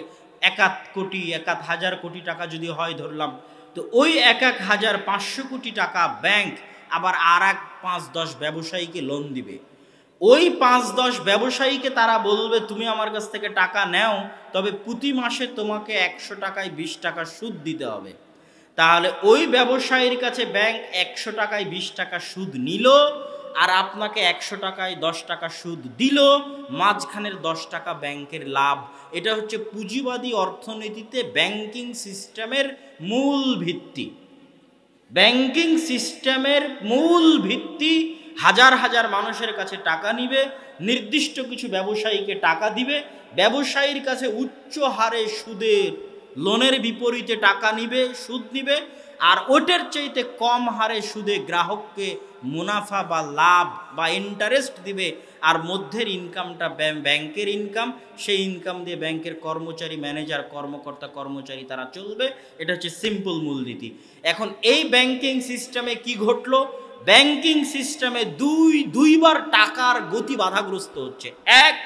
1 কোটি 1,000 কোটি টাকা যদি হয় ধরলাম, তো ওই 1,500 কোটি টাকা ব্যাংক আবার আর 5-10 ব্যবসায়ীকে লোন দিবে। ওই 5-10 ব্যবসায়ীকে তারা বলবে তুমি আমার কাছ থেকে টাকা নাও, তবে প্রতি মাসে তোমাকে 100 টাকায় 20 টাকা সুদ দিতে হবে। তাহলে ওই ব্যবসায়ীর কাছে ব্যাংক 100 টাকায় 20 টাকা সুদ নিল, আর আপনাকে 100 টাকায় 10 টাকা সুদ দিল, মাঝখানের 10 টাকা ব্যাংকের লাভ। এটা হচ্ছে পুঁজিবাদী অর্থনীতিতে ব্যাংকিং সিস্টেমের মূল ভিত্তি। ব্যাংকিং সিস্টেমের মূল ভিত্তি হাজার হাজার মানুষের কাছে টাকা নিবে, নির্দিষ্ট কিছু ব্যবসায়ীকে টাকা দিবে, ব্যবসায়ীর কাছে উচ্চ হারে সুদের লোনের বিপরীতে টাকা নিবে, সুদ নিবে, আর ওটার চাইতে কম হারে সুদে গ্রাহককে মুনাফা বা লাভ বা ইন্টারেস্ট দিবে। আর মধ্যের ইনকামটা ব্যাংকের ইনকাম, সেই ইনকাম দিয়ে ব্যাংকের কর্মচারী, ম্যানেজার, কর্মকর্তা, কর্মচারী তারা চলবে। এটা হচ্ছে সিম্পল মূলনীতি। এখন এই ব্যাংকিং সিস্টেমে কি ঘটলো? ব্যাংকিং সিস্টেমে দুইবার টাকার গতি বাধাগ্রস্ত হচ্ছে। এক,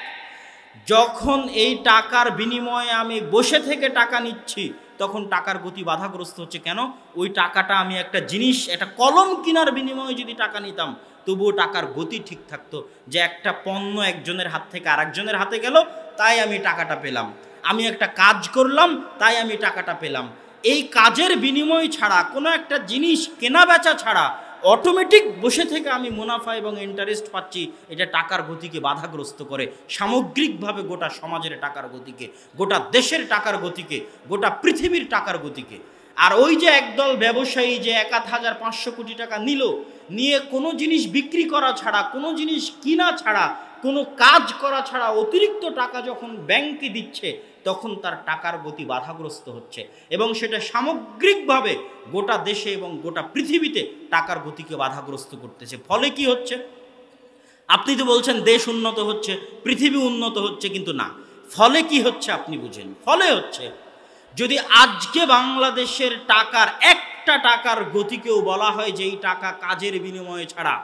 যখন এই টাকার বিনিময়ে আমি বসে থেকে টাকা নিচ্ছি, তখন টাকার গতি বাধাগ্রস্ত হচ্ছে। কেন? ওই টাকাটা আমি একটা জিনিস, একটা কলম কেনার বিনিময়ে যদি টাকা নিতাম, তবুও টাকার গতি ঠিক থাকতো, যে একটা পণ্য একজনের হাত থেকে আরেকজনের হাতে গেল, তাই আমি টাকাটা পেলাম। আমি একটা কাজ করলাম, তাই আমি টাকাটা পেলাম। এই কাজের বিনিময় ছাড়া, কোনো একটা জিনিস কেনা বেচা ছাড়া অটোমেটিক বসে থেকে আমি মুনাফা এবং ইন্টারেস্ট পাচ্ছি, এটা টাকার গতিকে বাধাগ্রস্ত করে। সামগ্রিকভাবে গোটা সমাজের টাকার গতিকে, গোটা দেশের টাকার গতিকে, গোটা পৃথিবীর টাকার গতিকে। আর ওই যে একদল ব্যবসায়ী যে 1,500 কোটি টাকা নিয়ে কোনো জিনিস বিক্রি করা ছাড়া, কোনো জিনিস কিনা ছাড়া, কোনো কাজ করা ছাড়া অতিরিক্ত টাকা যখন ব্যাংকে দিচ্ছে, তখন তার টাকার গতি বাধাগ্রস্ত হচ্ছে, এবং সেটা সামগ্রিকভাবে গোটা দেশে এবং গোটা পৃথিবীতে টাকার গতিকে বাধাগ্রস্ত করতেছে। ফলে কি হচ্ছে? আপনি তো বলছেন দেশ উন্নত হচ্ছে, পৃথিবী উন্নত হচ্ছে, কিন্তু না, ফলে কি হচ্ছে আপনি বুঝেন। ফলে হচ্ছে, যদি আজকে বাংলাদেশের টাকার একটা টাকার গতিকেও বলা হয় যে এই টাকা কাজের বিনিময়ে ছাড়া,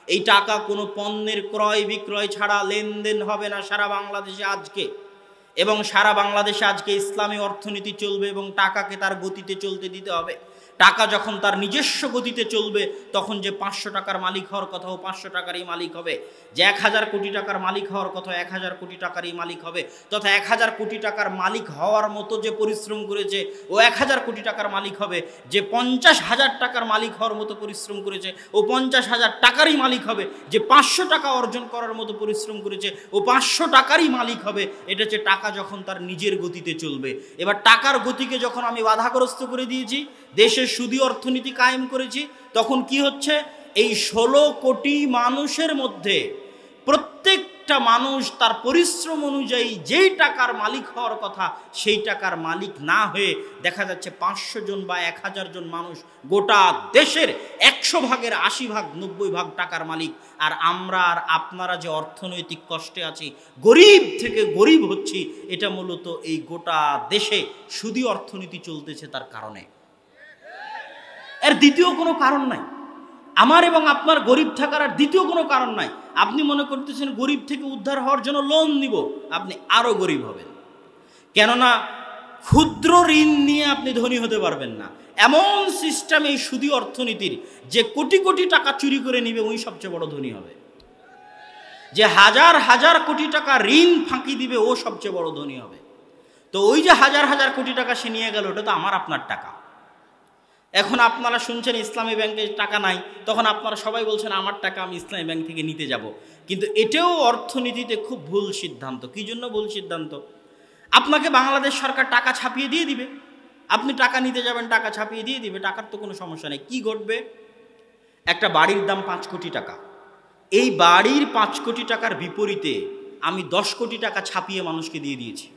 এই টাকা কোনো পণ্যের ক্রয় বিক্রয় ছাড়া লেনদেন হবে না সারা বাংলাদেশে আজকে, এবং সারা বাংলাদেশে আজকে ইসলামী অর্থনীতি চলবে এবং টাকাকে তার গতিতে চলতে দিতে হবে। টাকা যখন তার নিজস্ব গতিতে চলবে, তখন যে 500 টাকার মালিক হওয়ার কথা ও 500 টাকারই মালিক হবে, যে 1000 কোটি টাকার মালিক হওয়ার কথা 1000 কোটি টাকারই মালিক হবে, তথা 1000 কোটি টাকার মালিক হওয়ার মতো যে পরিশ্রম করেছে ও 1000 কোটি টাকার মালিক হবে, যে 50,000 টাকার মালিক হওয়ার মতো পরিশ্রম করেছে ও 50,000 টাকারই মালিক হবে, যে 500 টাকা অর্জন করার মতো পরিশ্রম করেছে ও 500 টাকারই মালিক হবে। এটা হচ্ছে টাকা যখন তার নিজের গতিতে চলবে। এবার টাকার গতিকে যখন আমি বাধাগ্রস্ত করে দিয়েছি, দেশের সুদী অর্থনীতি কায়েম করেছি, তখন কি হচ্ছে? এই 16 কোটি মানুষের মধ্যে প্রত্যেকটা মানুষ তার পরিশ্রম অনুযায়ী যেই টাকার মালিক হওয়ার কথা, সেই টাকার মালিক না হয়ে দেখা যাচ্ছে 500 জন বা 1000 জন মানুষ গোটা দেশের 100 ভাগের 80 ভাগ 90 ভাগ টাকার মালিক। আর আমরা আর আপনারা যে অর্থনৈতিক কষ্টে আছি, গরিব থেকে গরিব হচ্ছি, এটা মূলত এই গোটা দেশে সুদী অর্থনীতি চলতেছে তার কারণে। এর দ্বিতীয় কোনো কারণ নাই। আমার এবং আপনার গরিব থাকার আর দ্বিতীয় কোনো কারণ নাই। আপনি মনে করতেছেন গরিব থেকে উদ্ধার হওয়ার জন্য লোন নিব, আপনি আরও গরিব হবেন। কেননা ক্ষুদ্র ঋণ নিয়ে আপনি ধনী হতে পারবেন না। এমন সিস্টেম এই সুদী অর্থনীতির, যে কোটি কোটি টাকা চুরি করে নিবে ওই সবচেয়ে বড় ধনী হবে, যে হাজার হাজার কোটি টাকা ঋণ ফাঁকি দিবে ও সবচেয়ে বড় ধনী হবে। তো ওই যে হাজার হাজার কোটি টাকা সে নিয়ে গেল, ওটা তো আমার আপনার টাকা। এখন আপনারা শুনছেন ইসলামী ব্যাংকে টাকা নাই, তখন আপনারা সবাই বলছেন আমার টাকা আমি ইসলামী ব্যাংক থেকে নিতে যাব। কিন্তু এটাও অর্থনীতিতে খুব ভুল সিদ্ধান্ত। কি জন্য ভুল সিদ্ধান্ত? আপনাকে বাংলাদেশ সরকার টাকা ছাপিয়ে দিয়ে দিবে, আপনি টাকা নিতে যাবেন, টাকা ছাপিয়ে দিয়ে দিবে, টাকার তো কোনো সমস্যা নেই। কি ঘটবে? একটা বাড়ির দাম 5 কোটি টাকা, এই বাড়ির 5 কোটি টাকার বিপরীতে আমি 10 কোটি টাকা ছাপিয়ে মানুষকে দিয়ে দিয়েছি।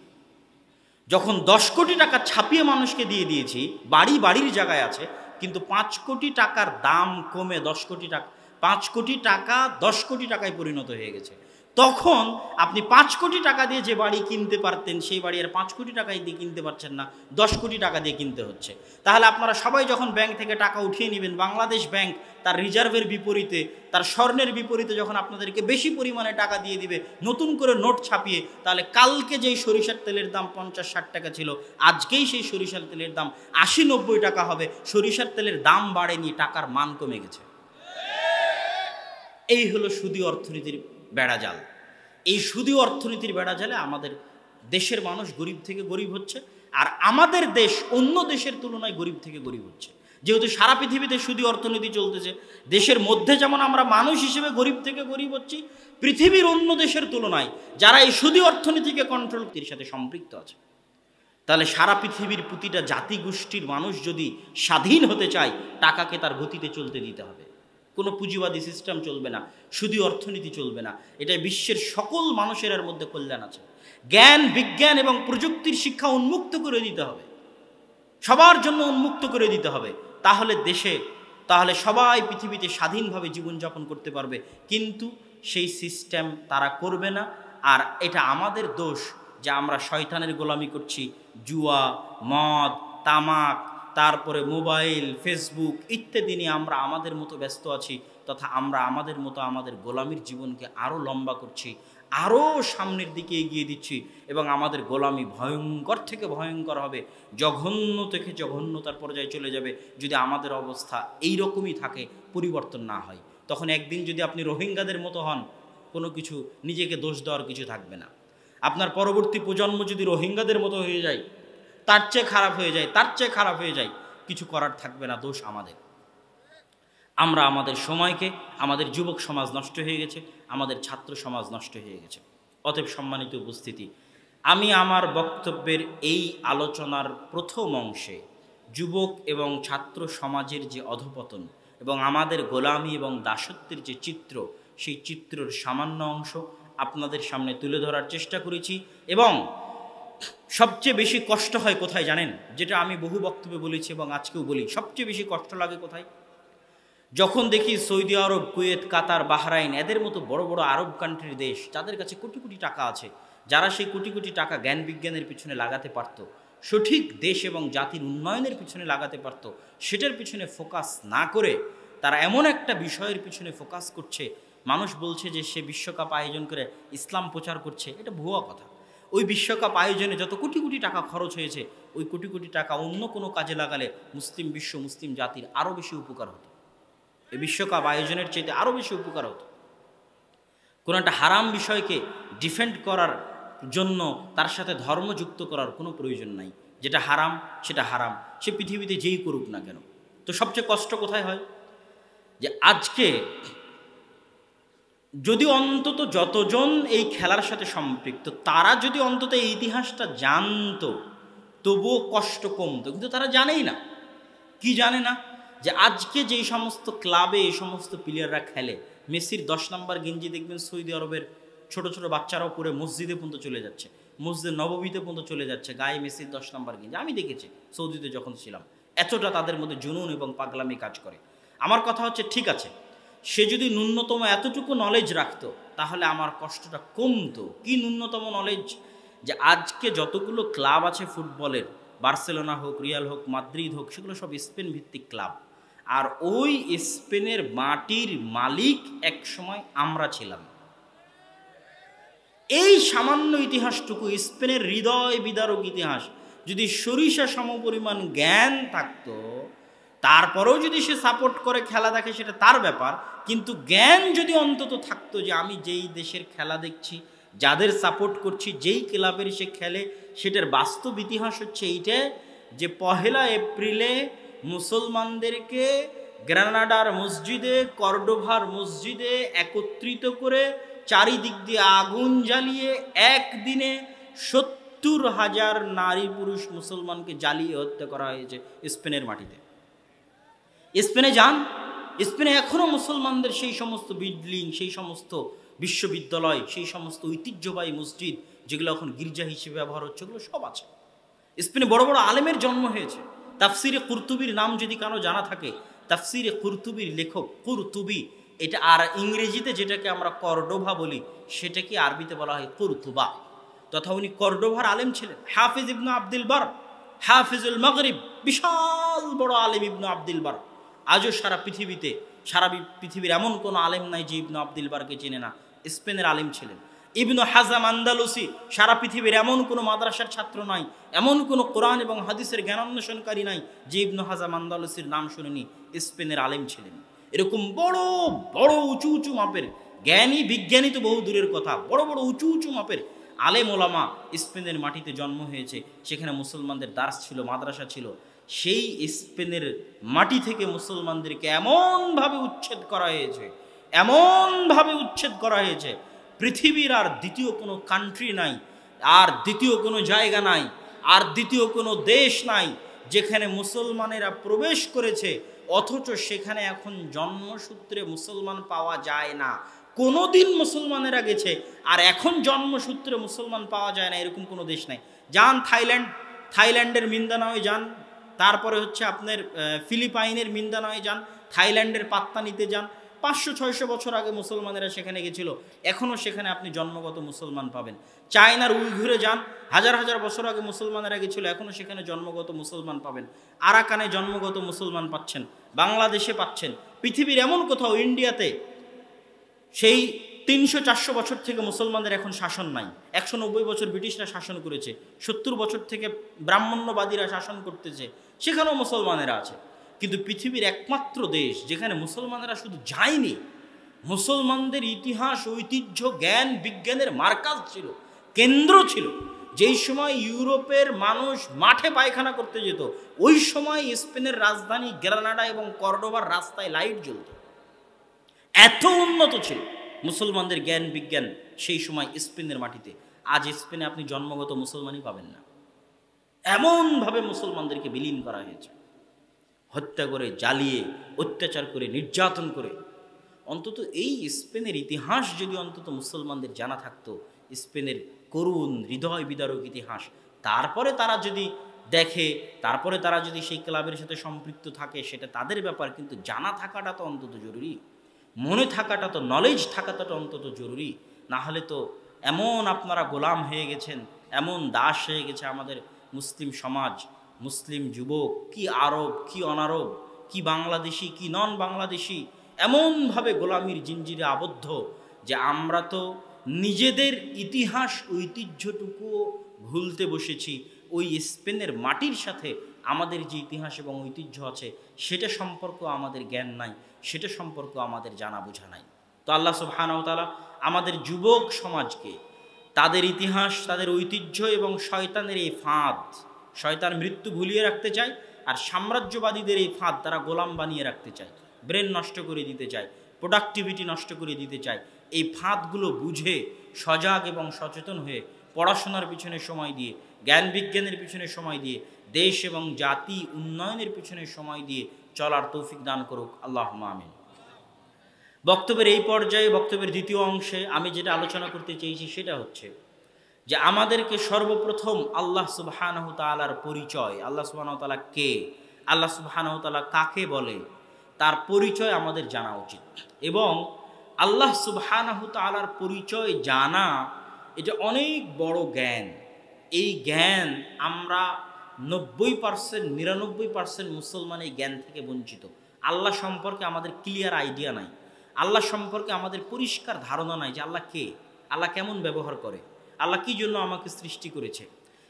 যখন 10 কোটি টাকা ছাপিয়ে মানুষকে দিয়ে দিয়েছি, বাড়ি বাড়ির জায়গায় আছে, কিন্তু 5 কোটি টাকার দাম কমে 10 কোটি টাকা, 5 কোটি টাকা 10 কোটি টাকায় পরিণত হয়ে গেছে। তখন আপনি 5 কোটি টাকা দিয়ে যে বাড়ি কিনতে পারতেন, সেই বাড়ি আর 5 কোটি টাকায় দিয়ে কিনতে পারছেন না, 10 কোটি টাকা দিয়ে কিনতে হচ্ছে। তাহলে আপনারা সবাই যখন ব্যাংক থেকে টাকা উঠিয়ে নেবেন, বাংলাদেশ ব্যাংক তার রিজার্ভের বিপরীতে, তার স্বর্ণের বিপরীতে যখন আপনাদেরকে বেশি পরিমাণে টাকা দিয়ে দিবে নতুন করে নোট ছাপিয়ে, তাহলে কালকে যেই সরিষার তেলের দাম 50-60 টাকা ছিল, আজকেই সেই সরিষার তেলের দাম 80-90 টাকা হবে। সরিষার তেলের দাম বাড়েনি, টাকার মান কমে গেছে। এই হলো সুদী অর্থনীতির বেড়াজাল। এই সুদী অর্থনীতির বেড়াজালে আমাদের দেশের মানুষ গরিব থেকে গরিব হচ্ছে, আর আমাদের দেশ অন্য দেশের তুলনায় গরিব থেকে গরিব হচ্ছে। যেহেতু সারা পৃথিবীতে সুদী অর্থনীতি চলতেছে, দেশের মধ্যে যেমন আমরা মানুষ হিসেবে গরিব থেকে গরিব হচ্ছি, পৃথিবীর অন্য দেশের তুলনায় যারা এই সুদী অর্থনীতিকে কন্ট্রোল করার সাথে সম্পৃক্ত আছে, তাহলে সারা পৃথিবীর প্রতিটা জাতি গোষ্ঠীর মানুষ যদি স্বাধীন হতে চায়, টাকাকে তার গতিতে চলতে দিতে হবে। কোনো পুঁজিবাদী সিস্টেম চলবে না, সুদী অর্থনীতি চলবে না। এটা বিশ্বের সকল মানুষের এর মধ্যে কল্যাণ আছে। জ্ঞান বিজ্ঞান এবং প্রযুক্তির শিক্ষা উন্মুক্ত করে দিতে হবে, সবার জন্য উন্মুক্ত করে দিতে হবে। তাহলে সবাই পৃথিবীতে স্বাধীনভাবে জীবনযাপন করতে পারবে। কিন্তু সেই সিস্টেম তারা করবে না। আর এটা আমাদের দোষ যে আমরা শয়তানের গোলামি করছি। জুয়া, মদ, তামাক, তারপরে মোবাইল, ফেসবুক ইত্যাদি নিয়ে আমরা আমাদের মতো ব্যস্ত আছি, তথা আমরা আমাদের মতো আমাদের গোলামির জীবনকে আরও লম্বা করছি, আরও সামনের দিকে এগিয়ে দিচ্ছি, এবং আমাদের গোলামি ভয়ঙ্কর থেকে ভয়ঙ্কর হবে, জঘন্য থেকে জঘন্যতার পর্যায়ে চলে যাবে যদি আমাদের অবস্থা এই রকমই থাকে, পরিবর্তন না হয়। তখন একদিন যদি আপনি রোহিঙ্গাদের মতো হন, কোনো কিছু নিজেকে দোষ দেওয়ার কিছু থাকবে না। আপনার পরবর্তী প্রজন্ম যদি রোহিঙ্গাদের মতো হয়ে যায়, তার চেয়ে খারাপ হয়ে যায়, তার চেয়ে খারাপ হয়ে যায়, কিছু করার থাকবে না, দোষ আমাদের। আমরা আমাদের সময়কে, আমাদের যুবক সমাজ নষ্ট হয়ে গেছে, আমাদের ছাত্র সমাজ নষ্ট হয়ে গেছে। অতএব সম্মানিত উপস্থিতি, আমি আমার বক্তব্যের এই আলোচনার প্রথম অংশে যুবক এবং ছাত্র সমাজের যে অধঃপতন এবং আমাদের গোলামি এবং দাসত্বের যে চিত্র, সেই চিত্রের সামান্য অংশ আপনাদের সামনে তুলে ধরার চেষ্টা করেছি। এবং সবচেয়ে বেশি কষ্ট হয় কোথায় জানেন? যেটা আমি বহু বক্তব্যে বলেছি এবং আজকেও বলি, সবচেয়ে বেশি কষ্ট লাগে কোথায়? যখন দেখি সৌদি আরব, কুয়েত, কাতার, বাহরাইন, এদের মতো বড় বড় আরব কান্ট্রির দেশ, যাদের কাছে কোটি কোটি টাকা আছে, যারা সেই কোটি কোটি টাকা জ্ঞান বিজ্ঞানের পিছনে লাগাতে পারত, সঠিক দেশ এবং জাতির উন্নয়নের পিছনে লাগাতে পারত, সেটার পিছনে ফোকাস না করে তারা এমন একটা বিষয়ের পিছনে ফোকাস করছে, মানুষ বলছে যে সে বিশ্বকাপ আয়োজন করে ইসলাম প্রচার করছে। এটা ভুয়া কথা। ওই বিশ্বকাপ আয়োজনে যত কোটি কোটি টাকা খরচ হয়েছে, ওই কোটি কোটি টাকা অন্য কোনো কাজে লাগালে মুসলিম বিশ্ব, মুসলিম জাতির আরও বেশি উপকার হতো। এই বিশ্বকাপ আয়োজনের চাইতে আরও বেশি উপকার হতো। কোনো একটা হারাম বিষয়কে ডিফেন্ড করার জন্য তার সাথে ধর্ম যুক্ত করার কোনো প্রয়োজন নাই। যেটা হারাম সেটা হারাম, সে পৃথিবীতে যেই করুক না কেন। তো সবচেয়ে কষ্ট কোথায় হয়? যে আজকে যদি অন্তত যতজন এই খেলার সাথে সম্পৃক্ত, তারা যদি অন্তত এই ইতিহাসটা জানতো, তবুও কষ্ট কমতো। কিন্তু তারা জানেই না। কি জানে না? যে আজকে যেই সমস্ত ক্লাবে এই সমস্ত প্লেয়াররা খেলে, মেসির 10 নম্বর গেঞ্জি দেখবেন সৌদি আরবের ছোট ছোট বাচ্চারাও পরে মসজিদে পর্যন্ত চলে যাচ্ছে, মসজিদে নববীতে পর্যন্ত চলে যাচ্ছে, গায়ে মেসির 10 নম্বর গেঞ্জি। আমি দেখেছি সৌদিতে যখন ছিলাম, এতটা তাদের মধ্যে জুনুন এবং পাগলামি কাজ করে। আমার কথা হচ্ছে, ঠিক আছে, সে যদি ন্যূনতম এতটুকু নলেজ রাখতো, তাহলে আমার কষ্টটা কমতো। কি ন্যূনতম নলেজ? যে আজকে যতগুলো ক্লাব আছে ফুটবলের, বার্সেলোনা হোক, রিয়াল হোক, মাদ্রিদ হোক, সেগুলো সব স্পেন ভিত্তিক ক্লাব। আর ওই স্পেনের মাটির মালিক এক সময় আমরা ছিলাম। এই সামান্য ইতিহাসটুকু, স্পেনের হৃদয় বিদারক ইতিহাস, যদি সরিষা সমপরিমাণ জ্ঞান থাকতো, তারপরেও যদি সে সাপোর্ট করে খেলা দেখে সেটা তার ব্যাপার, কিন্তু জ্ঞান যদি অন্তত থাকতো যে আমি যেই দেশের খেলা দেখছি, যাদের সাপোর্ট করছি, যেই ক্লাবের সে খেলে, সেটার বাস্তব ইতিহাস হচ্ছে এইটা যে 1 এপ্রিলে মুসলমানদেরকে গ্রানাডার মসজিদে, কর্ডোভার মসজিদে একত্রিত করে চারিদিক দিয়ে আগুন জ্বালিয়ে একদিনে 70,000 নারী পুরুষ মুসলমানকে জ্বালিয়ে হত্যা করা হয়েছে স্পেনের মাটিতে। স্পেনে যান, স্পেনে এখনও মুসলমানদের সেই সমস্ত বিল্ডিং, সেই সমস্ত বিশ্ববিদ্যালয়, সেই সমস্ত ঐতিহ্যবাহী মসজিদ যেগুলো এখন গির্জা হিসেবে ব্যবহার হচ্ছে, ওগুলো সব আছে। স্পেনে বড় বড় আলেমের জন্ম হয়েছে। তাফসিরে কুরতুবির নাম যদি কারো জানা থাকে, তাফসিরে কুরতুবির লেখক কুরতুবি, এটা আর ইংরেজিতে যেটাকে আমরা কর্ডোভা বলি সেটাকে আরবিতে বলা হয় কুরতুবা, তথা উনি কর্ডোভার আলেম ছিলেন। হাফিজ ইবনু আব্দুল বার, হাফিজুল মাগরিব, বিশাল বড় আলেম ইবনু আব্দুল বার। আজও সারা পৃথিবীর এমন কোনো আলেম নাই যে ইবনু আব্দুল বারকে চেনে না, স্পেনের আলেম ছিলেন। ইবনু হাজাম আন্দালুসি, সারা পৃথিবীর এমন কোনো মাদ্রাসার ছাত্র নাই, এমন কোনো কোরআন এবং হাদিসের জ্ঞানান্বেষণকারী নাই যে ইবনু হাজাম আন্দালুসির নাম শুনেনি, স্পেনের আলেম ছিলেন। এরকম বড় বড় উঁচু উঁচু মাপের জ্ঞানী, বিজ্ঞানী তো বহু দূরের কথা, বড় বড় উঁচু উঁচু মাপের আলেম ওলামা স্পেনের মাটিতে জন্ম হয়েছে। সেখানে মুসলমানদের দার্স ছিল, মাদ্রাসা ছিল। সেই স্পেনের মাটি থেকে মুসলমানদেরকে এমনভাবে উচ্ছেদ করা হয়েছে, এমনভাবে উচ্ছেদ করা হয়েছে, পৃথিবীর আর দ্বিতীয় কোনো কান্ট্রি নাই, আর দ্বিতীয় কোনো জায়গা নাই, আর দ্বিতীয় কোনো দেশ নাই যেখানে মুসলমানেরা প্রবেশ করেছে অথচ সেখানে এখন জন্মসূত্রে মুসলমান পাওয়া যায় না। কোনোদিন মুসলমানেরা গেছে আর এখন জন্মসূত্রে মুসলমান পাওয়া যায় না, এরকম কোনো দেশ নাই। যান থাইল্যান্ডের মিন্দানাওয়ে যান, তারপরে হচ্ছে আপনার ফিলিপাইনের মিন্দানাওয়ে যান, থাইল্যান্ডের পাত্তানিতে যান। 500-600 বছর আগে মুসলমানেরা সেখানে গেছিল, এখনও সেখানে আপনি জন্মগত মুসলমান পাবেন। চায়নার উইঘুরে যান, হাজার হাজার বছর আগে মুসলমানেরা গেছিল, এখনও সেখানে জন্মগত মুসলমান পাবেন। আরাকানে জন্মগত মুসলমান পাচ্ছেন, বাংলাদেশে পাচ্ছেন, পৃথিবীর এমন কোথাও, ইন্ডিয়াতে সেই 300-400 বছর থেকে মুসলমানদের এখন শাসন নাই। 190 বছর ব্রিটিশরা শাসন করেছে, 70 বছর থেকে ব্রাহ্মণ্যবাদীরা শাসন করতেছে, সেখানেও মুসলমানেরা আছে। কিন্তু পৃথিবীর একমাত্র দেশ যেখানে মুসলমানেরা শুধু যায়নি, মুসলমানদের ইতিহাস, ঐতিহ্য, জ্ঞান বিজ্ঞানের মার্কাজ ছিল, কেন্দ্র ছিল। যেই সময় ইউরোপের মানুষ মাঠে পায়খানা করতে যেত, ওই সময় স্পেনের রাজধানী গ্রানাডা এবং কর্ডোবার রাস্তায় লাইট জ্বলত। এত উন্নত ছিল মুসলমানদের জ্ঞান বিজ্ঞান সেই সময় স্পেনের মাটিতে। আজ স্পেনে আপনি জন্মগত মুসলমানই পাবেন না, এমনভাবে মুসলমানদেরকে বিলীন করা হয়েছে, হত্যা করে, জ্বালিয়ে, অত্যাচার করে, নির্যাতন করে। অন্তত এই স্পেনের ইতিহাস যদি অন্তত মুসলমানদের জানা থাকতো, স্পেনের করুণ হৃদয় বিদারক ইতিহাস, তারপরে তারা যদি দেখে, তারপরে তারা যদি সেই ক্লাবের সাথে সম্পৃক্ত থাকে, সেটা তাদের ব্যাপার, কিন্তু জানা থাকাটা তো অন্তত জরুরি, মনে থাকাটা তো, নলেজ থাকাটা তো অন্তত জরুরি। না হলে তো এমন আপনারা গোলাম হয়ে গেছেন, এমন দাস হয়ে গেছে আমাদের মুসলিম সমাজ, মুসলিম যুবক, কি আরব, কি অনারব, কি বাংলাদেশি, কি নন বাংলাদেশি, এমনভাবে গোলামির জিঞ্জিরে আবদ্ধ যে আমরা তো নিজেদের ইতিহাস ঐতিহ্যটুকুও ভুলতে বসেছি। ওই স্পেনের মাটির সাথে আমাদের যে ইতিহাস এবং ঐতিহ্য আছে সেটা সম্পর্কে আমাদের জ্ঞান নাই, সেটা সম্পর্কে আমাদের জানা বোঝা নাই। তো আল্লাহ সুবহানাহু ওয়া তাআলা আমাদের যুবক সমাজকে তাদের ইতিহাস, তাদের ঐতিহ্য এবং শয়তানের এই ফাঁদ, শয়তান মৃত্যু ভুলিয়ে রাখতে চায়, আর সাম্রাজ্যবাদীদের এই ফাঁদ তারা গোলাম বানিয়ে রাখতে চায়, ব্রেন নষ্ট করে দিতে চায়, প্রোডাক্টিভিটি নষ্ট করে দিতে চায়। এই ফাঁদগুলো বুঝে সজাগ এবং সচেতন হয়ে পড়াশোনার পিছনে সময় দিয়ে, জ্ঞান বিজ্ঞানের পিছনে সময় দিয়ে, দেশ এবং জাতি উন্নয়নের পিছনে সময় দিয়ে চলার তৌফিক দান করুক আল্লাহুম্মা আমিন। বক্তব্যের এই পর্যায়ে, বক্তব্যের দ্বিতীয় অংশে আমি যেটা আলোচনা করতে চেয়েছি সেটা হচ্ছে যে আমাদেরকে সর্বপ্রথম আল্লাহ সুবহানাহু তাআলার পরিচয়, আল্লাহ সুবহানাহু তাআলা কে, আল্লাহ সুবহানাহু তাআলা কাকে বলে, তার পরিচয় আমাদের জানা উচিত। এবং আল্লাহ সুবহানাহু তাআলার পরিচয় জানা এটা অনেক বড় জ্ঞান। এই জ্ঞান আমরা 90%, 99% মুসলমান এই জ্ঞান থেকে বঞ্চিত। আল্লাহ সম্পর্কে আমাদের ক্লিয়ার আইডিয়া নাই, আল্লাহ সম্পর্কে আমাদের পরিষ্কার ধারণা নাই যে আল্লাহ কে, আল্লাহ কেমন ব্যবহার করে, আল্লাহ কী জন্য আমাকে সৃষ্টি করেছে,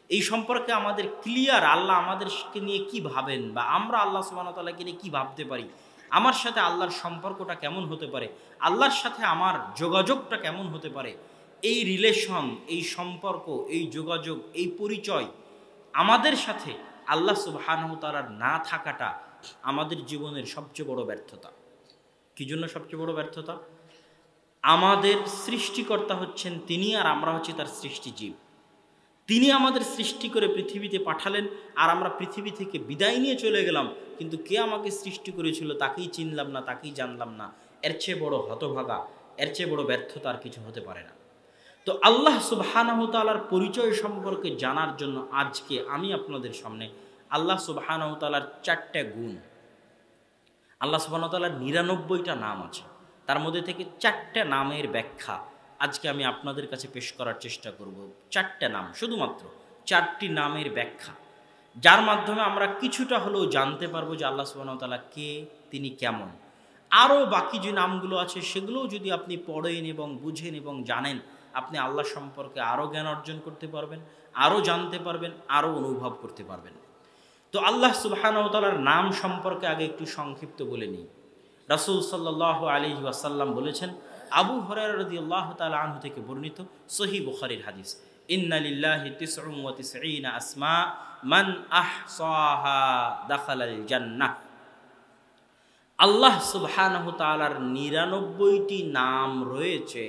এই সম্পর্কে আমাদের ক্লিয়ার, আল্লাহ আমাদেরকে নিয়ে কি ভাবেন বা আমরা আল্লাহ সুবহানাহু ওয়া তাআলাকে নিয়ে কী ভাবতে পারি, আমার সাথে আল্লাহর সম্পর্কটা কেমন হতে পারে, আল্লাহর সাথে আমার যোগাযোগটা কেমন হতে পারে, এই রিলেশন, এই সম্পর্ক, এই যোগাযোগ, এই পরিচয় আমাদের সাথে আল্লাহ সুবহানাহু ওয়া তাআলার না থাকাটা আমাদের জীবনের সবচেয়ে বড় ব্যর্থতা। কী জন্য সবচেয়ে বড় ব্যর্থতা? আমাদের সৃষ্টিকর্তা হচ্ছেন তিনি, আর আমরা হচ্ছি তার সৃষ্টিজীব। তিনি আমাদের সৃষ্টি করে পৃথিবীতে পাঠালেন, আর আমরা পৃথিবী থেকে বিদায় নিয়ে চলে গেলাম, কিন্তু কে আমাকে সৃষ্টি করেছিল তাকেই চিনলাম না, তাকেই জানলাম না। এর চেয়ে বড় হতভাগা, এর চেয়ে বড় ব্যর্থতা আর কিছু হতে পারে না। তো আল্লাহ সুবহানাহু ওয়া তাআলার পরিচয় সম্পর্কে জানার জন্য আজকে আমি আপনাদের সামনে আল্লাহ সুবহানাহু ওয়া তাআলার 4টা গুণ, আল্লাহ সুবহানাহু ওয়া তাআলার 99টা নাম আছে, তার মধ্যে থেকে 4টা নামের ব্যাখ্যা আজকে আমি আপনাদের কাছে পেশ করার চেষ্টা করব। 4টা নাম, শুধুমাত্র 4টি নামের ব্যাখ্যা, যার মাধ্যমে আমরা কিছুটা হলেও জানতে পারবো যে আল্লাহ সুবহানাহু ওয়া তাআলা কে, তিনি কেমন। আরও বাকি যে নামগুলো আছে সেগুলোও যদি আপনি পড়েন এবং বুঝেন এবং জানেন, আপনি আল্লাহ সম্পর্কে আরও জ্ঞান অর্জন করতে পারবেন, আরও জানতে পারবেন, আরও অনুভব করতে পারবেন। তো আল্লাহ সুবহানাহু ওয়া তাআলার নাম সম্পর্কে আগে একটু সংক্ষিপ্ত বলে নিই। রাসূল সাল্লাল্লাহু আলাইহি ওয়াসাল্লাম বলেছেন, আবু হুরায়রা রাদিয়াল্লাহু তাআলা আনহু থেকে বর্ণিত সহিহ বুখারীর হাদিস, ইন্না লিল্লাহি 99 আসমা মান আহসাহা দাখালাল জান্নাহ। আল্লাহ সুবহানাহু তাআলার 99টি নাম রয়েছে,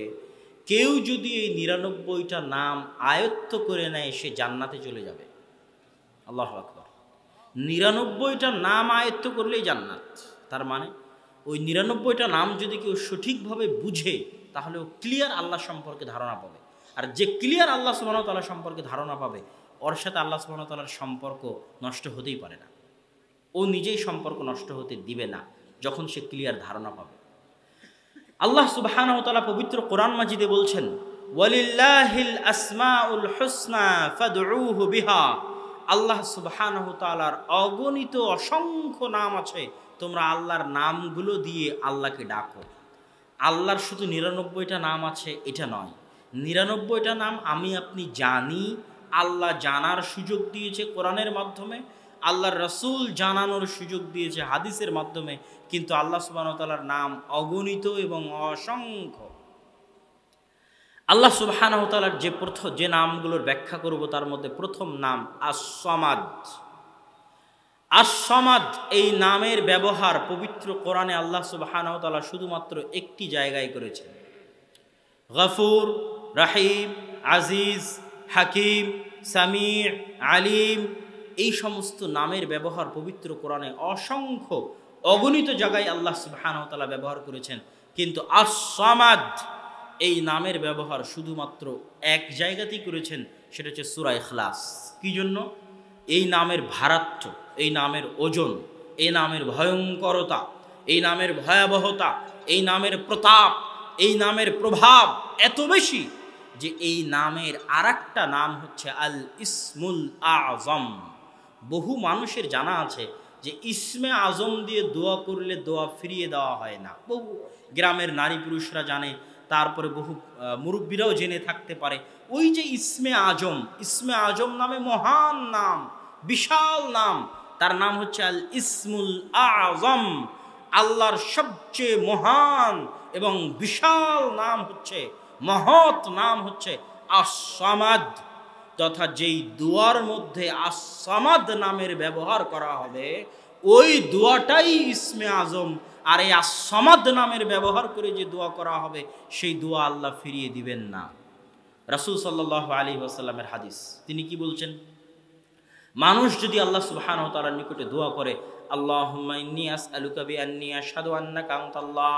কেউ যদি এই 99টা নাম আয়ত্ত করে নেয় সে জান্নাতে চলে যাবে। আল্লাহু আকবার। 99টা নাম আয়ত্ত করলেই জান্নাত। তার মানে ওই 99টা নাম যদি কেউ সঠিকভাবে বুঝে তাহলে ও ক্লিয়ার আল্লাহ সম্পর্কে ধারণা পাবে। আর যে ক্লিয়ার আল্লাহ সুবহানাহু ওয়া তাআলা সম্পর্কে ধারণা পাবে, ওর সাথে আল্লাহ সুবহানাহু ওয়া তাআলার সম্পর্ক নষ্ট হতেই পারে না। ও নিজেই সম্পর্ক নষ্ট হতে দিবে না যখন সে ক্লিয়ার ধারণা পাবে। আল্লাহ সুবহানাহু ওয়া তাআলা পবিত্র কোরআন মাজিদে বলছেন, ওয়ালিল্লাহিল আসমাউল হুসনা ফাদউহু বিহা। আল্লাহ সুবহানাহু ওয়া তাআলার অগণিত অসংখ্য নাম আছে, তোমরা আল্লাহর নামগুলো দিয়ে আল্লাহকে ডাকো। আল্লাহর শুধু 99টা নাম আছে এটা নয়, 99টা নাম আমি আপনি জানি, আল্লাহ জানার সুযোগ দিয়েছে কোরআনের মাধ্যমে, আল্লাহর রাসূল জানানোর সুযোগ দিয়েছে হাদিসের মাধ্যমে, কিন্তু আল্লাহ সুবহানাহু ওয়া তাআলার নাম অগণিত এবং অসংখ্য। আল্লাহ সুবহানাহু ওয়া তাআলার যে নামগুলোর ব্যাখ্যা করব তার মধ্যে প্রথম নাম আস-সামাদ। আস-সামাদ এই নামের ব্যবহার পবিত্র কোরআনে আল্লাহ সুবহানাহু ওয়া তাআলা শুধুমাত্র একটি জায়গায় করেছেন। গফুর, রহিম, আজিজ, হাকিম, সামি', আলিম, এই সমস্ত নামের ব্যবহার পবিত্র কোরআনে অসংখ্য অগণিত জায়গায় আল্লাহ সুবহানাহু ওয়া তাআলা ব্যবহার করেছেন, কিন্তু আস-সামাদ এই নামের ব্যবহার শুধুমাত্র এক জায়গাতেই করেছেন, সেটা হচ্ছে সূরা ইখলাস। কি জন্য? এই নামের ভারাত্ম্য, এই নামের ওজন, এই নামের ভয়ঙ্করতা, এই নামের ভয়াবহতা, এই নামের প্রতাপ, এই নামের প্রভাব এত বেশি যে এই নামের আরেকটা নাম হচ্ছে আল ইসমুল আযম। বহু মানুষের জানা আছে যে ইসমে আজম দিয়ে দোয়া করলে দোয়া ফিরিয়ে দেওয়া হয় না। বহু গ্রামের নারী পুরুষরা জানে, তারপরে বহু মুরব্বীরাও জেনে থাকতে পারে। ওই যে ইসমে আজম, ইসমে আজম নামে মহান নাম, বিশাল নাম, তার নাম হচ্ছে আল ইসমুল আযম। আল্লাহর সবচেয়ে মহান এবং বিশাল নাম হচ্ছে, মহৎ নাম হচ্ছে আস-সামাদ। তথা যেই দুয়ার মধ্যে আস-সামাদ নামের ব্যবহার করা হবে ওই দোয়াটাই ইসমে আজম। আর এই আস-সামাদ নামের ব্যবহার করে যে দোয়া করা হবে সেই দোয়া আল্লাহ ফিরিয়ে দিবেন না। রাসূল সাল্লাল্লাহু আলাইহি ওয়াসাল্লামের হাদিস, তিনি কি বলছেন? মানুষ যদি আল্লাহ সুবহানাহু ওয়া তাআলার নিকটে দোয়া করে, আল্লাহুম্মা ইন্নী আসআলুকা বিআন্নী আশহাদু আন্নাকা আনতাল্লাহ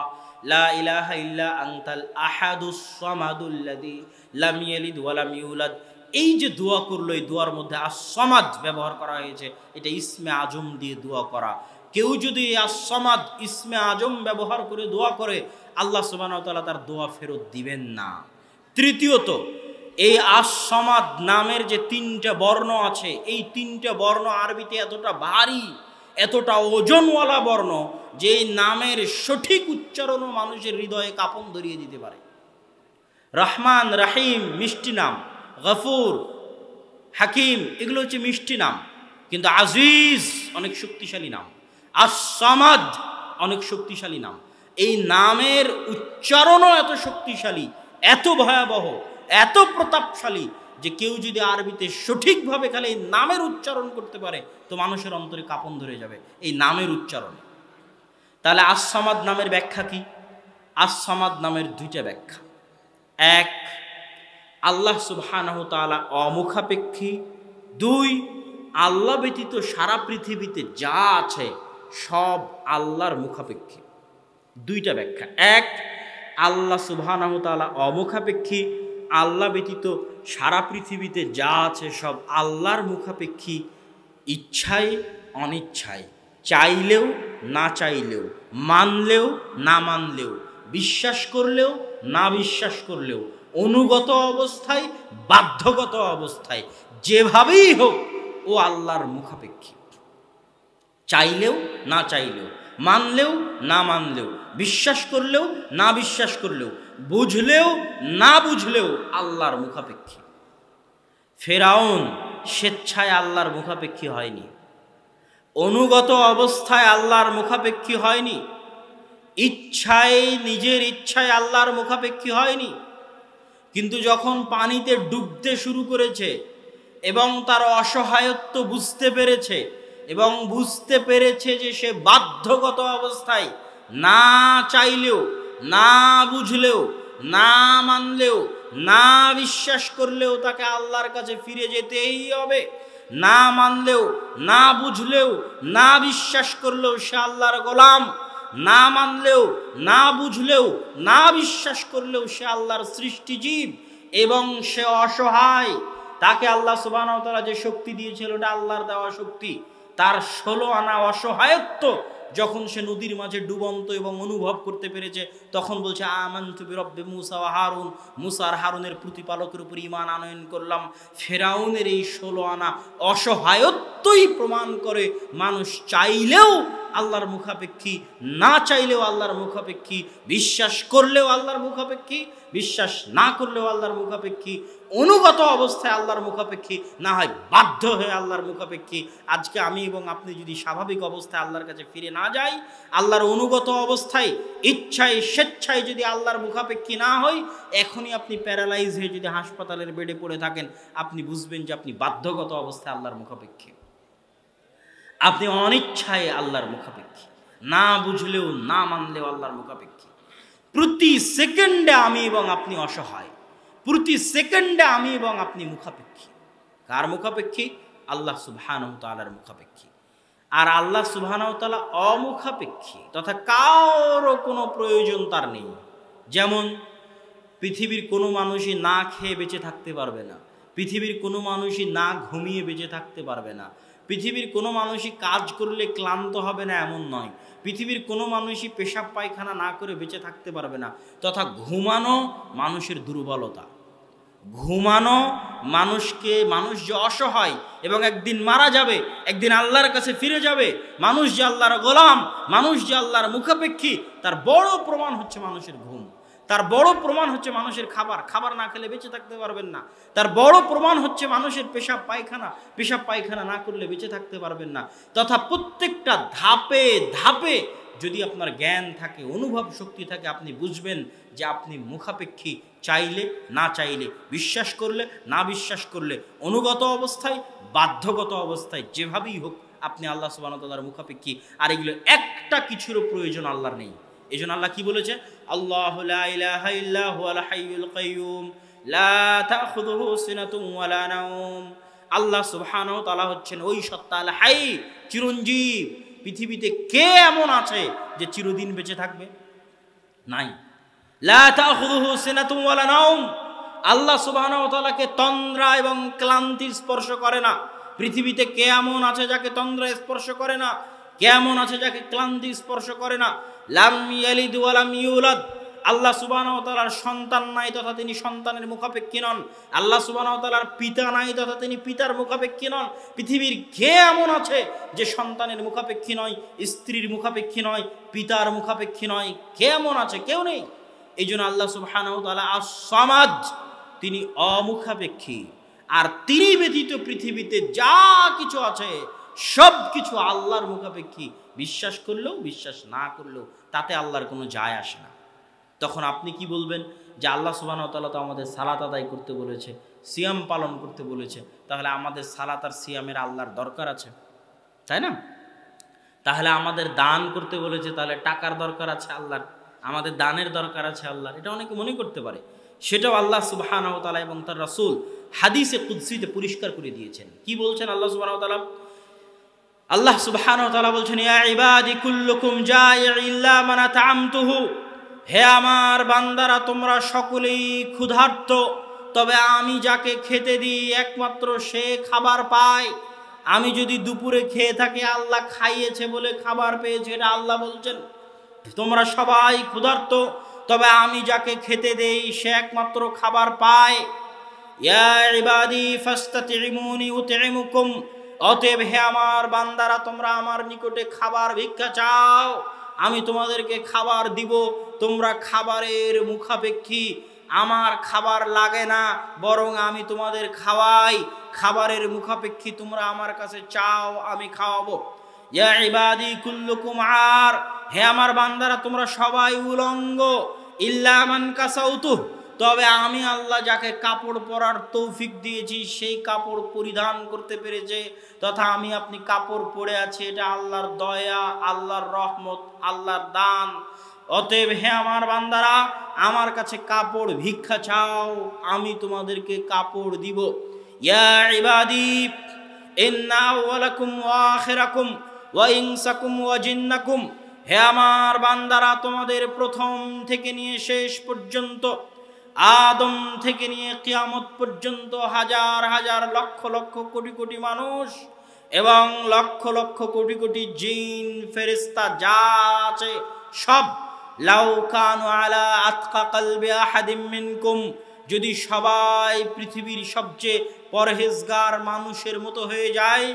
লা ইলাহা ইল্লা আনতাল আহাদুস সামাদুল্লাযী লাম ইয়ালিদ ওয়া লাম ইউলাদ, এই যে দোয়া করলো, এই দোয়ার মধ্যে আস-সামাদ ব্যবহার করা হয়েছে। এটা ইসমে আজম দিয়ে দোয়া করা। কেউ যদি আস-সামাদ ইসমে আজম ব্যবহার করে দোয়া করে, আল্লাহ সুবহানাহু ওয়া তাআলা তার দোয়া ফেরত দিবেন না। তৃতীয়ত, এই আস-সামাদ নামের যে 3টা বর্ণ আছে, এই 3টা বর্ণ আরবিতে এতটা ভারী, এতটা ওজনওয়ালা বর্ণ যে এই নামের সঠিক উচ্চারণও মানুষের হৃদয়ে কাঁপন ধরিয়ে দিতে পারে। রহমান, রাহিম মিষ্টি নাম, গফুর, হাকিম এগুলো হচ্ছে মিষ্টি নাম, কিন্তু আজিজ অনেক শক্তিশালী নাম, আস-সামাদ অনেক শক্তিশালী নাম। এই নামের উচ্চারণও এত শক্তিশালী, এত ভয়াবহ, এত প্রতাপশালী যে কেউ যদি আরবিতে সঠিকভাবে খালি এই নামের উচ্চারণ করতে পারে তো মানুষের অন্তরে কাঁপন ধরে যাবে এই নামের উচ্চারণে। তাহলে আস-সামাদ নামের ব্যাখ্যা কি? আস-সামাদ নামের দুইটা ব্যাখ্যা। এক, আল্লাহ সুবহানাহু ওয়া তাআলা অমুখাপেক্ষী। দুই, আল্লাহ ব্যতীত সারা পৃথিবীতে যা আছে সব আল্লাহর মুখাপেক্ষী। দুইটা ব্যাখ্যা। এক, আল্লাহ সুবহানাহু ওয়া তাআলা অমুখাপেক্ষী, আল্লাহ ব্যতীত সারা পৃথিবীতে যা আছে সব আল্লাহর মুখাপেক্ষী, ইচ্ছায় অনিচ্ছায়, চাইলেও না চাইলেও, মানলেও না মানলেও, বিশ্বাস করলেও না বিশ্বাস করলেও, অনুগত অবস্থায় বাধ্যগত অবস্থায়, যেভাবেই হোক ও আল্লাহর মুখাপেক্ষী। চাইলেও না চাইলেও, মানলেও না মানলেও, বিশ্বাস করলেও না বিশ্বাস করলেও, বুঝলেও না বুঝলেও আল্লাহর মুখাপেক্ষী। ফেরাউন স্বেচ্ছায় আল্লাহর মুখাপেক্ষী হয়নি, অনুগত অবস্থায় আল্লাহর মুখাপেক্ষী হয়নি, ইচ্ছায় নিজের ইচ্ছায় আল্লাহর মুখাপেক্ষী হয়নি। কিন্তু যখন পানিতে ডুবতে শুরু করেছে এবং তার অসহায়ত্ব বুঝতে পেরেছে এবং বুঝতে পেরেছে যে সে বাধ্যগত অবস্থায় না চাইলেও না বুঝলেও না মানলেও না বিশ্বাস করলেও তাকে আল্লাহর কাছে ফিরে যেতেই হবে, না মানলেও না বুঝলেও না বিশ্বাস করলেও সে আল্লাহর গোলাম, না মানলেও না বুঝলেও না বিশ্বাস করলেও সে আল্লাহর সৃষ্টিজীব এবং সে অসহায়। তাকে আল্লাহ সুবহানাহু ওয়া তাআলা যে শক্তি দিয়েছিল ওটা আল্লাহর দেওয়া শক্তি। তার 16 আনা অসহায়ত্ব যখন সে নদীর মাঝে ডুবন্ত এবং অনুভব করতে পেরেছে তখন বলছে আমানতু বিরব্বি মুসা ওয়া হারুন, মুসা আর হারুনের প্রতিপালকের উপর ঈমান আনয়ন করলাম। ফেরাউনের এই 16 আনা অসহায়ত্বই প্রমাণ করে মানুষ চাইলেও আল্লাহর মুখাপেক্ষী, না চাইলেও আল্লাহর মুখাপেক্ষী, বিশ্বাস করলেও আল্লাহর মুখাপেক্ষী, বিশ্বাস না করলেও আল্লাহর মুখাপেক্ষী, অনুগত অবস্থায় আল্লাহর মুখাপেক্ষী, না হয় বাধ্য হয়ে আল্লাহর মুখাপেক্ষী। আজকে আমি এবং আপনি যদি স্বাভাবিক অবস্থায় আল্লাহর কাছে ফিরে না যাই, আল্লাহর অনুগত অবস্থায় ইচ্ছায় স্বেচ্ছায় যদি আল্লাহর মুখাপেক্ষী না হই, এখনই আপনি প্যারালাইজ হয়ে যদি হাসপাতালের বেডে পড়ে থাকেন আপনি বুঝবেন যে আপনি বাধ্যগত অবস্থায় আল্লাহর মুখাপেক্ষী, আপনি অনিচ্ছায় আল্লাহর মুখাপেক্ষী, না বুঝলেও না মানলেও আল্লাহর মুখাপেক্ষী। প্রতি সেকেন্ডে আমি এবং আপনি অসহায়, প্রতি সেকেন্ডে আমি এবং আপনি মুখাপেক্ষী। কার মুখাপেক্ষী? আল্লাহ সুবহানাহু ওয়া তাআলার মুখাপেক্ষী। আর আল্লাহ সুবহানাহু ওয়া তাআলা অমুখাপেক্ষী, তথা কারো কোনো প্রয়োজন তার নেই। যেমন পৃথিবীর কোনো মানুষই না খেয়ে বেঁচে থাকতে পারবে না, পৃথিবীর কোনো মানুষই না ঘুমিয়ে বেঁচে থাকতে পারবে না, পৃথিবীর কোনো মানুষই কাজ করলে ক্লান্ত হবে না এমন নয়, পৃথিবীর কোনো মানুষই পেশাব পায়খানা না করে বেঁচে থাকতে পারবে না। তথা ঘুমানো মানুষের দুর্বলতা, ঘুমানো মানুষকে, মানুষ যে অসহায় এবং একদিন মারা যাবে, একদিন আল্লাহর কাছে ফিরে যাবে, মানুষ যে আল্লাহর গোলাম, মানুষ যে আল্লাহর মুখাপেক্ষী, তার বড় প্রমাণ হচ্ছে মানুষের ঘুম, তার বড় প্রমাণ হচ্ছে মানুষের খাবার, খাবার না খেলে বেঁচে থাকতে পারবেন না, তার বড় প্রমাণ হচ্ছে মানুষের পেশাব পায়খানা, পেশাব পায়খানা না করলে বেঁচে থাকতে পারবেন না। তথা প্রত্যেকটা ধাপে ধাপে যদি আপনার জ্ঞান থাকে, অনুভব শক্তি থাকে, আপনি বুঝবেন যে আপনি মুখাপেক্ষী, চাইলে না চাইলে, বিশ্বাস করলে না বিশ্বাস করলে, অনুগত অবস্থায় বাধ্যগত অবস্থায়, যেভাবেই হোক আপনি আল্লাহ সুবহানাহু ওয়া তাআলার মুখাপেক্ষী। আর এগুলো একটা কিছুরও প্রয়োজন আল্লাহর নেই। এই জন্য আল্লাহ কি বলেছে? আল্লাহু লা ইলাহা ইল্লা হুয়াল হাইয়ুল কাইয়ুম লা তাখুযুহু সিনাতুন ওয়া লা নাওম। আল্লাহ সুবহানাহু ওয়া তাআলা হচ্ছেন ওই সত্তা আল হাই, চিরঞ্জীব। পৃথিবীতে কে এমন আছে যে চিরদিন বেঁচে থাকবে? নাই। লা তাখুযুহু সিনাতুন ওয়া লা নাওম। আল্লাহ সুবহানাহু ওয়া তাআলাকে তন্দ্রা এবং ক্লান্তি স্পর্শ করে না। পৃথিবীতে কে এমন আছে যাকে তন্দ্রা স্পর্শ করে না? কে এমন আছে যাকে ক্লান্তি স্পর্শ করে না? লাম ইয়ালিদ ওয়া লাম ইউলাদ। আল্লাহ সুবহানাহু ওয়া তাআলার সন্তান নাই তথা তিনি সন্তানের মুখাপেক্ষী নন। আল্লাহ সুবহানাহু ওয়া তাআলার পিতা নাই তথা তিনি পিতার মুখাপেক্ষী নন। পৃথিবীর কে এমন আছে যে সন্তানের মুখাপেক্ষী নয়, স্ত্রীর মুখাপেক্ষী নয়, পিতার মুখাপেক্ষী নয়? কে এমন আছে? কেউ নেই। এই জন্য আল্লাহ সুবহানাহু ওয়া তাআলা আস-সামাদ, তিনি অমুখাপেক্ষী। আর তিনি ব্যতীত পৃথিবীতে যা কিছু আছে সব কিছু আল্লাহর মুখাপেক্ষী। বিশ্বাস করলেও বিশ্বাস না করলেও তাতে আল্লাহর কোনো যায় আসে না। তখন আপনি কি বলবেন যে আল্লাহ সুবহানাহু ওয়া তাআলা তো আমাদের সালাত আদায় করতে বলেছে, সিয়াম পালন করতে বলেছে, তাহলে আমাদের সালাত আর সিয়ামের আল্লাহর দরকার আছে, তাই না? তাহলে আমাদের দান করতে বলেছে, তাহলে টাকার দরকার আছে আল্লাহর, আমাদের দানের দরকার আছে আল্লাহর। এটা অনেকে মনে করতে পারে। সেটাও আল্লাহ সুবহানাহু ওয়া তাআলা এবং তার রাসূল হাদিসে কুদসিতে পরিষ্কার করে দিয়েছেন। কি বলছেন আল্লাহ সুবহানাহু ওয়া তাআলা? আল্লাহ সুবহানাহু ওয়া তাআলা বলছেন, ইয়া ইবাদি কুল্লুকুম জাই' ইল্লা মান আত'আমতুহু, হে আমার বান্দারা তোমরা সকলেই ক্ষুধার্ত, তবে আমি যাকে খেতে দিই একমাত্র সে খাবার পায়। আমি যদি দুপুরে খেয়ে থাকি, আল্লাহ খাইয়েছে বলে খাবার পেয়েছে, এটা আল্লাহ বলছেন। তোমরা সবাই ক্ষুধার্ত, তবে আমি যাকে খেতে দেই সে একমাত্র খাবার পায়। ইয়া ইবাদি ফাস্তাতিমুনি উতইমুকুম, অতএব হে আমার বান্দারা তোমরা আমার নিকটে খাবার ভিক্ষা চাও, আমি তোমাদেরকে খাবার দিব। তোমরা খাবারের মুখাপেক্ষী, আমার খাবার লাগে না, বরং আমি তোমাদের খাওয়াই। খাবারের মুখাপেক্ষী, তোমরা আমার কাছে চাও, আমি খাওয়াবো। ইয়া ইবাদি কুল্লুকুম আর, হে আমার বান্দারা তোমরা সবাই উলঙ্গ, ইল্লা মান কাসাউতু, তবে আমি আল্লাহ যাকে কাপড় পরার তৌফিক দিয়েছি সেই কাপড় পরিধান করতে পেরেছে, তথা আমি আপনি কাপড় পরে আছি, এটা আল্লাহর দয়া, আল্লাহর রহমত, আল্লাহর দান। অতএব হে আমার বান্দারা আমার কাছে কাপড় ভিক্ষা চাও, আমি তোমাদেরকে কাপড় দিব। ইয়া ইবাদি ইন্না আওয়ালাকুম ওয়া আখিরাকুম ওয়া ইনসাকুম ওয়া জিন্নাকুম, হে আমার বান্দারা তোমাদের প্রথম থেকে নিয়ে শেষ পর্যন্ত, আদম থেকে নিয়ে কিয়ামত পর্যন্ত হাজার হাজার লক্ষ লক্ষ কোটি কোটি মানুষ এবং লক্ষ লক্ষ কোটি কোটি জিন ফেরেশতা যা আছে সব, লাউ কানু আলা আতকা কলবি আহাদিম মিনকুম, যদি সবাই পৃথিবীর সবচেয়ে পরহেজগার মানুষের মতো হয়ে যায়,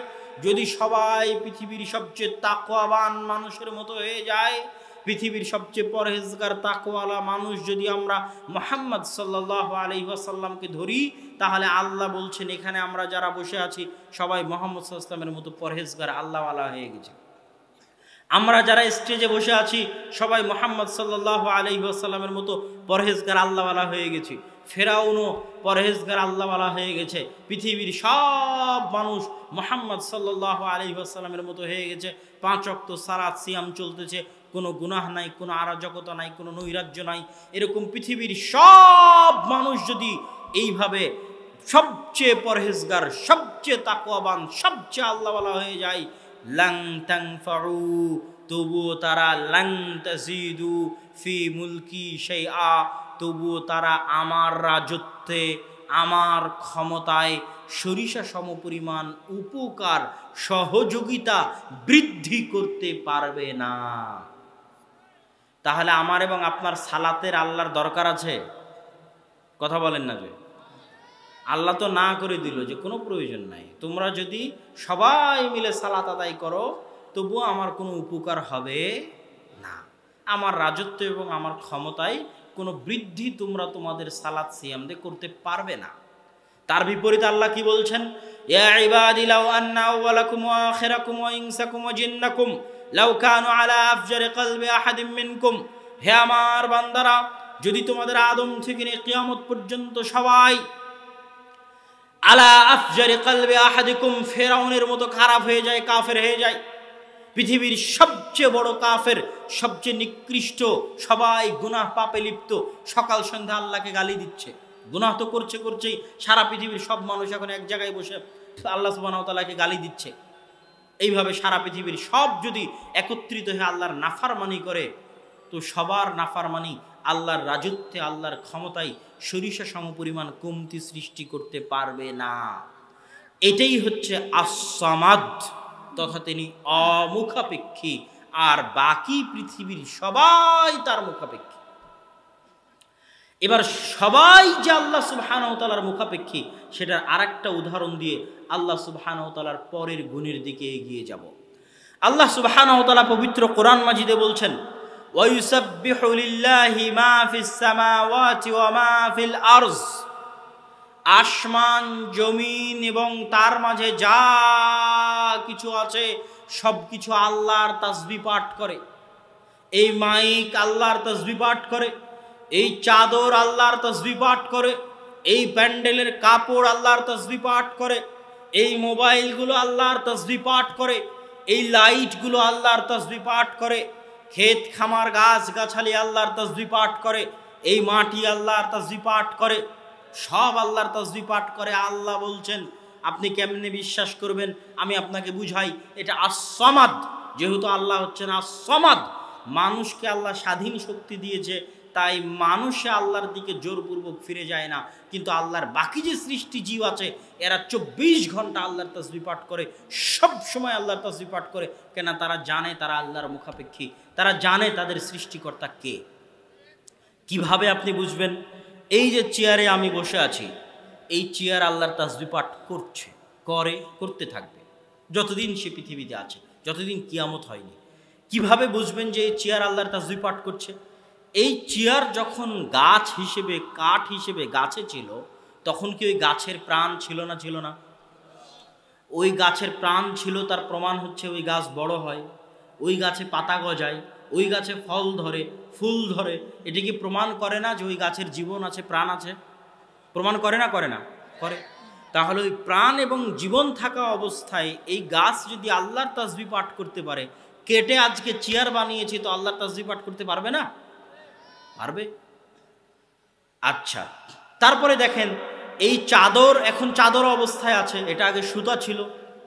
যদি সবাই পৃথিবীর সবচেয়ে তাকওয়াবান মানুষের মতো হয়ে যায়, পৃথিবীর সবচেয়ে পরহেজগার তাকওয়ালা মানুষ যদি আমরা মুহাম্মদ সাল্লাল্লাহু আলাইহি ওয়াসাল্লামকে ধরি, তাহলে আল্লাহ বলছেন এখানে আমরা যারা বসে আছি সবাই মুহাম্মদ সাল্লাল্লাহু আলাইহি ওয়াসাল্লামের মতো পরহেজগার আল্লাহওয়ালা হয়ে গেছে। আমরা যারা স্টেজে বসে আছি সবাই মুহাম্মদ সাল্লাল্লাহু আলাইহি ওয়াসাল্লামের মতো পরহেজগার আল্লাহওয়ালা হয়ে গেছি। ফেরাউনও পরহেজগার আল্লাহওয়ালা হয়ে গেছে। পৃথিবীর সব মানুষ মুহাম্মদ সাল্লাল্লাহু আলাইহি ওয়াসাল্লামের মতো হয়ে গেছে। 5 ওয়াক্ত সালাত সিয়াম চলতেছে, কোনো গুনাহ নাই, কোনো অরাজকতা নাই, কোনো নৈরাজ্য নাই। এরকম পৃথিবীর সব মানুষ যদি এইভাবে সবচেয়ে পরহেজগার, সবচেয়ে তাকওয়াবান, সবচেয়ে আল্লাহওয়ালা হয়ে যায়, লাং তানফাউ, তবুও তারা লাং তাজিদু ফি মুলকি শাইআ, তবুও তারা আমার রাজত্বে, আমার ক্ষমতায় সরিষা সমপরিমাণ উপকার, সহযোগিতা বৃদ্ধি করতে পারবে না। তাহলে আমার এবং আপনার সালাতের আল্লাহর দরকার আছে? কথা বলেন না যে? আল্লাহ তো না করে দিল যে কোনো প্রয়োজন নাই, তোমরা যদি সবাই মিলে সালাত আদায় করো তবুও আমার কোনো উপকার হবে না, আমার রাজত্ব এবং আমার ক্ষমতায় কোনো বৃদ্ধি তোমরা তোমাদের সালাত সিয়াম দিয়ে করতে পারবে না। তার বিপরীতে আল্লাহ কি বলছেন? ইয়া ইবাদি লাউ আন্না আওয়ালাকুম ওয়া আখিরাকুম ওয়া ইনসাকুম ওয়া জিন্নাকুম লাউ কানু আলা আফজারি কলবি আহাদিম মিনকুম, হে আমার বান্দারা যদি তোমাদের আদম থেকে নিয়ে কিয়ামত পর্যন্ত সবাই আলা আফজারি কলবি আহাদিকুম, ফেরাউনের মতো খারাপ হয়ে যায়, কাফের হয়ে যায়, পৃথিবীর সবচেয়ে বড় কাফের, সবচেয়ে নিকৃষ্ট, সবাই গুনাহ পাপে লিপ্ত, সকাল সন্ধ্যা আল্লাহকে গালি দিচ্ছে, গুনাহ তো করছেই, সারা পৃথিবীর সব মানুষ এখন এক জায়গায় বসে আল্লাহ সুবহানাহু ওয়া তাআলাকে গালি দিচ্ছে। এইভাবে সারা পৃথিবীর সব যদি একত্রিত হয়ে আল্লাহর নাফরমানি করে, তো সবার নাফরমানি আল্লাহর রাজত্বে, আল্লাহর ক্ষমতায় সরিষা সমপরিমাণ কমতি সৃষ্টি করতে পারবে না। এটাই হচ্ছে আস-সামাদ, তথা তিনি অমুখাপেক্ষী, আর বাকি পৃথিবীর সবাই তার মুখাপেক্ষী। এবার সবাই যে আল্লাহ সুবহানাহু ওয়া তাআলার মুখাপেক্ষী সেটার আরেকটা উদাহরণ দিয়ে আল্লাহ সুবহানাহু ওয়া তাআলার পরের গুণের দিকে এগিয়ে যাব। আল্লাহ সুবহানাহু ওয়া তাআলা পবিত্র কোরআন মাজিদে বলছেন, ওয়া ইউসাব্বিহু লিল্লাহি মা ফিস সামাওয়াতি ওয়া মা ফিল আরজ, আসমান জমিন এবং তার মাঝে যা কিছু আছে সব কিছু আল্লাহর তাসবিহ পাঠ করে। এই মাইক আল্লাহর তাসবিহ পাঠ করে, এই চাদর আল্লাহর তাসবিহ পাঠ করে, এই প্যান্ডেলের কাপড় আল্লাহর তাসবিহ পাঠ করে, এই মোবাইলগুলো আল্লাহর তাসবিহ পাঠ করে, এই লাইটগুলো আল্লাহর তাসবিহ পাঠ করে, ক্ষেত খামার গাছ গাছালি আল্লাহর তাসবিহ পাঠ করে, এই মাটি আল্লাহর তাসবিহ পাঠ করে, সব আল্লাহর তাসবিহ পাঠ করে। আল্লাহ বলছেন আপনি কেমনে বিশ্বাস করবেন? আমি আপনাকে বুঝাই। এটা আস-সামাদ, যেহেতু আল্লাহ হচ্ছেন আস-সামাদ, মানুষকে আল্লাহ স্বাধীন শক্তি দিয়েছে, তাই মানুষে আল্লাহর দিকে জোরপূর্বক ফিরে যায় না। কিন্তু আল্লাহর বাকি যে সৃষ্টি জীব আছে এরা 24 ঘন্টা আল্লাহর তাসবিহ পাঠ করে, সব সময় আল্লাহর তাসবিহ পাঠ করে। কেন? তারা জানে তারা আল্লাহর মুখাপেক্ষী, তারা জানে তাদের সৃষ্টিকর্তা কে। কিভাবে আপনি বুঝবেন? এই যে চেয়ারে আমি বসে আছি, এই চেয়ার আল্লাহর তাসবিহ পাঠ করছে, করতে থাকবে যতদিন সে পৃথিবীতে আছে, যতদিন কিয়ামত হয়নি। কিভাবে বুঝবেন যে এই চেয়ার আল্লাহর তাসবিহ পাঠ করছে? এই চেয়ার যখন গাছ হিসেবে, কাঠ হিসেবে গাছে ছিল, তখন কি ওই গাছের প্রাণ ছিল না? ছিল না? ওই গাছের প্রাণ ছিল, তার প্রমাণ হচ্ছে ওই গাছ বড় হয়, ওই গাছে পাতা গজায়, ওই গাছে ফল ধরে, ফুল ধরে। এটি কি প্রমাণ করে না যে ওই গাছের জীবন আছে, প্রাণ আছে? প্রমাণ করে না? করে না? করে। তাহলে ওই প্রাণ এবং জীবন থাকা অবস্থায় এই গাছ যদি আল্লাহর তাসবিহ পাঠ করতে পারে, কেটে আজকে চেয়ার বানিয়েছি, তো আল্লাহর তাসবিহ পাঠ করতে পারবে না? পারবে। আচ্ছা, তারপরে দেখেন এই চাদর এখন চাদর অবস্থায় আছে। এটা আগে সুতা ছিল,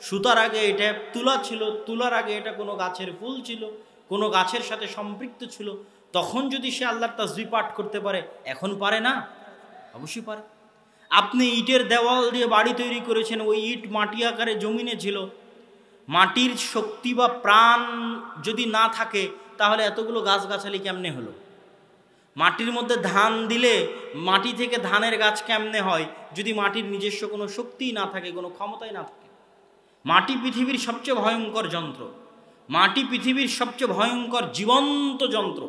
সুতার আগে এটা তুলা ছিল, তুলার আগে এটা কোনো গাছের ফুল ছিল, কোনো গাছের সাথে সম্পৃক্ত ছিল। তখন যদি সে আল্লাহর তাসবিহ পাঠ করতে পারে, এখন পারে না? অবশ্যই পারে। আপনি ইটের দেওয়াল দিয়ে বাড়ি তৈরি করেছেন, ওই ইট মাটি আকারে জমিনে ছিল। মাটির শক্তি বা প্রাণ যদি না থাকে তাহলে এতগুলো গাছগাছালি কেমনে হলো? মাটির মধ্যে ধান দিলে মাটি থেকে ধানের গাছ কেমনে হয় যদি মাটির নিজস্ব কোনো শক্তিই না থাকে, কোনো ক্ষমতাই না থাকে? মাটি পৃথিবীর সবচেয়ে ভয়ঙ্কর যন্ত্র, মাটি পৃথিবীর সবচেয়ে ভয়ঙ্কর জীবন্ত যন্ত্র।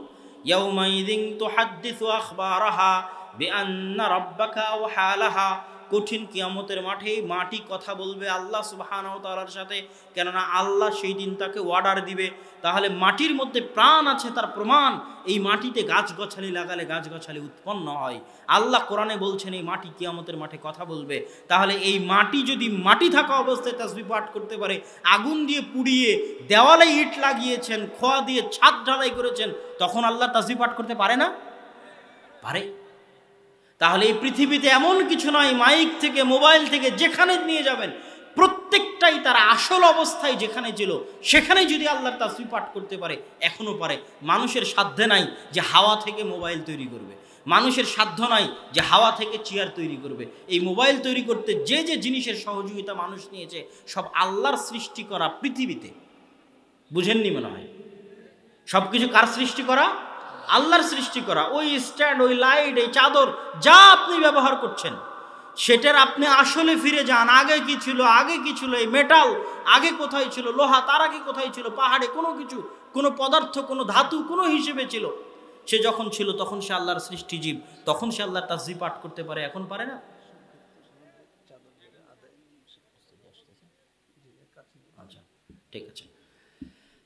ইয়াউমাইযিন তুহাদ্দিসু আখবারাহা বিআন্না রাব্বাকা আওহা লাহা। কঠিন কিয়ামতের মাঠে মাটি কথা বলবে আল্লাহ সুবহানাহু ওয়া তাআলার সাথে, কেননা আল্লাহ সেই দিন তাকে অর্ডার দিবে। তাহলে মাটির মধ্যে প্রাণ আছে, তার প্রমাণ এই মাটিতে গাছগাছালি লাগালে গাছগাছালি উৎপন্ন হয়। আল্লাহ কোরআনে বলছেন এই মাটি কিয়ামতের মাঠে কথা বলবে। তাহলে এই মাটি যদি মাটি থাকা অবস্থায় তাসবিহ পাঠ করতে পারে, আগুন দিয়ে পুড়িয়ে দেওয়ালে ইট লাগিয়েছেন, খোয়া দিয়ে ছাদ ঢালাই করেছেন, তখন আল্লাহ তাসবিহ পাঠ করতে পারে না? পারে। তাহলে এই পৃথিবীতে এমন কিছু নয়, মাইক থেকে মোবাইল থেকে যেখানে নিয়ে যাবেন প্রত্যেকটাই তার আসল অবস্থায় যেখানে ছিল সেখানেই যদি আল্লাহর তাসবিহ পাঠ করতে পারে, এখনো পারে। মানুষের সাধ্যে নাই যে হাওয়া থেকে মোবাইল তৈরি করবে, মানুষের সাধ্য নাই যে হাওয়া থেকে চেয়ার তৈরি করবে। এই মোবাইল তৈরি করতে যে যে জিনিসের সহযোগিতা মানুষ নিয়েছে সব আল্লাহর সৃষ্টি করা পৃথিবীতে। বুঝেননি মনে হয়? সব কিছু কার সৃষ্টি করা? আল্লাহর সৃষ্টি করা। ওই স্ট্যান্ড, ওই লাইট, এই চাদর যা আপনি ব্যবহার করছেন সেটার আপনি আসলে ফিরে যান। আগে কি ছিল? আগে কি ছিল? এই মেটাল আগে কোথায় ছিল? লোহা তার আগে কোথায় ছিল? পাহাড়ে কোনো কিছু, কোনো পদার্থ, কোনো ধাতু কোনো হিসেবে ছিল? সে যখন ছিল তখন সে আল্লাহর সৃষ্টি জীব, তখন সে আল্লাহর তাসবিহ পাঠ করতে পারে, এখন পারে না? আচ্ছা, ঠিক আছে।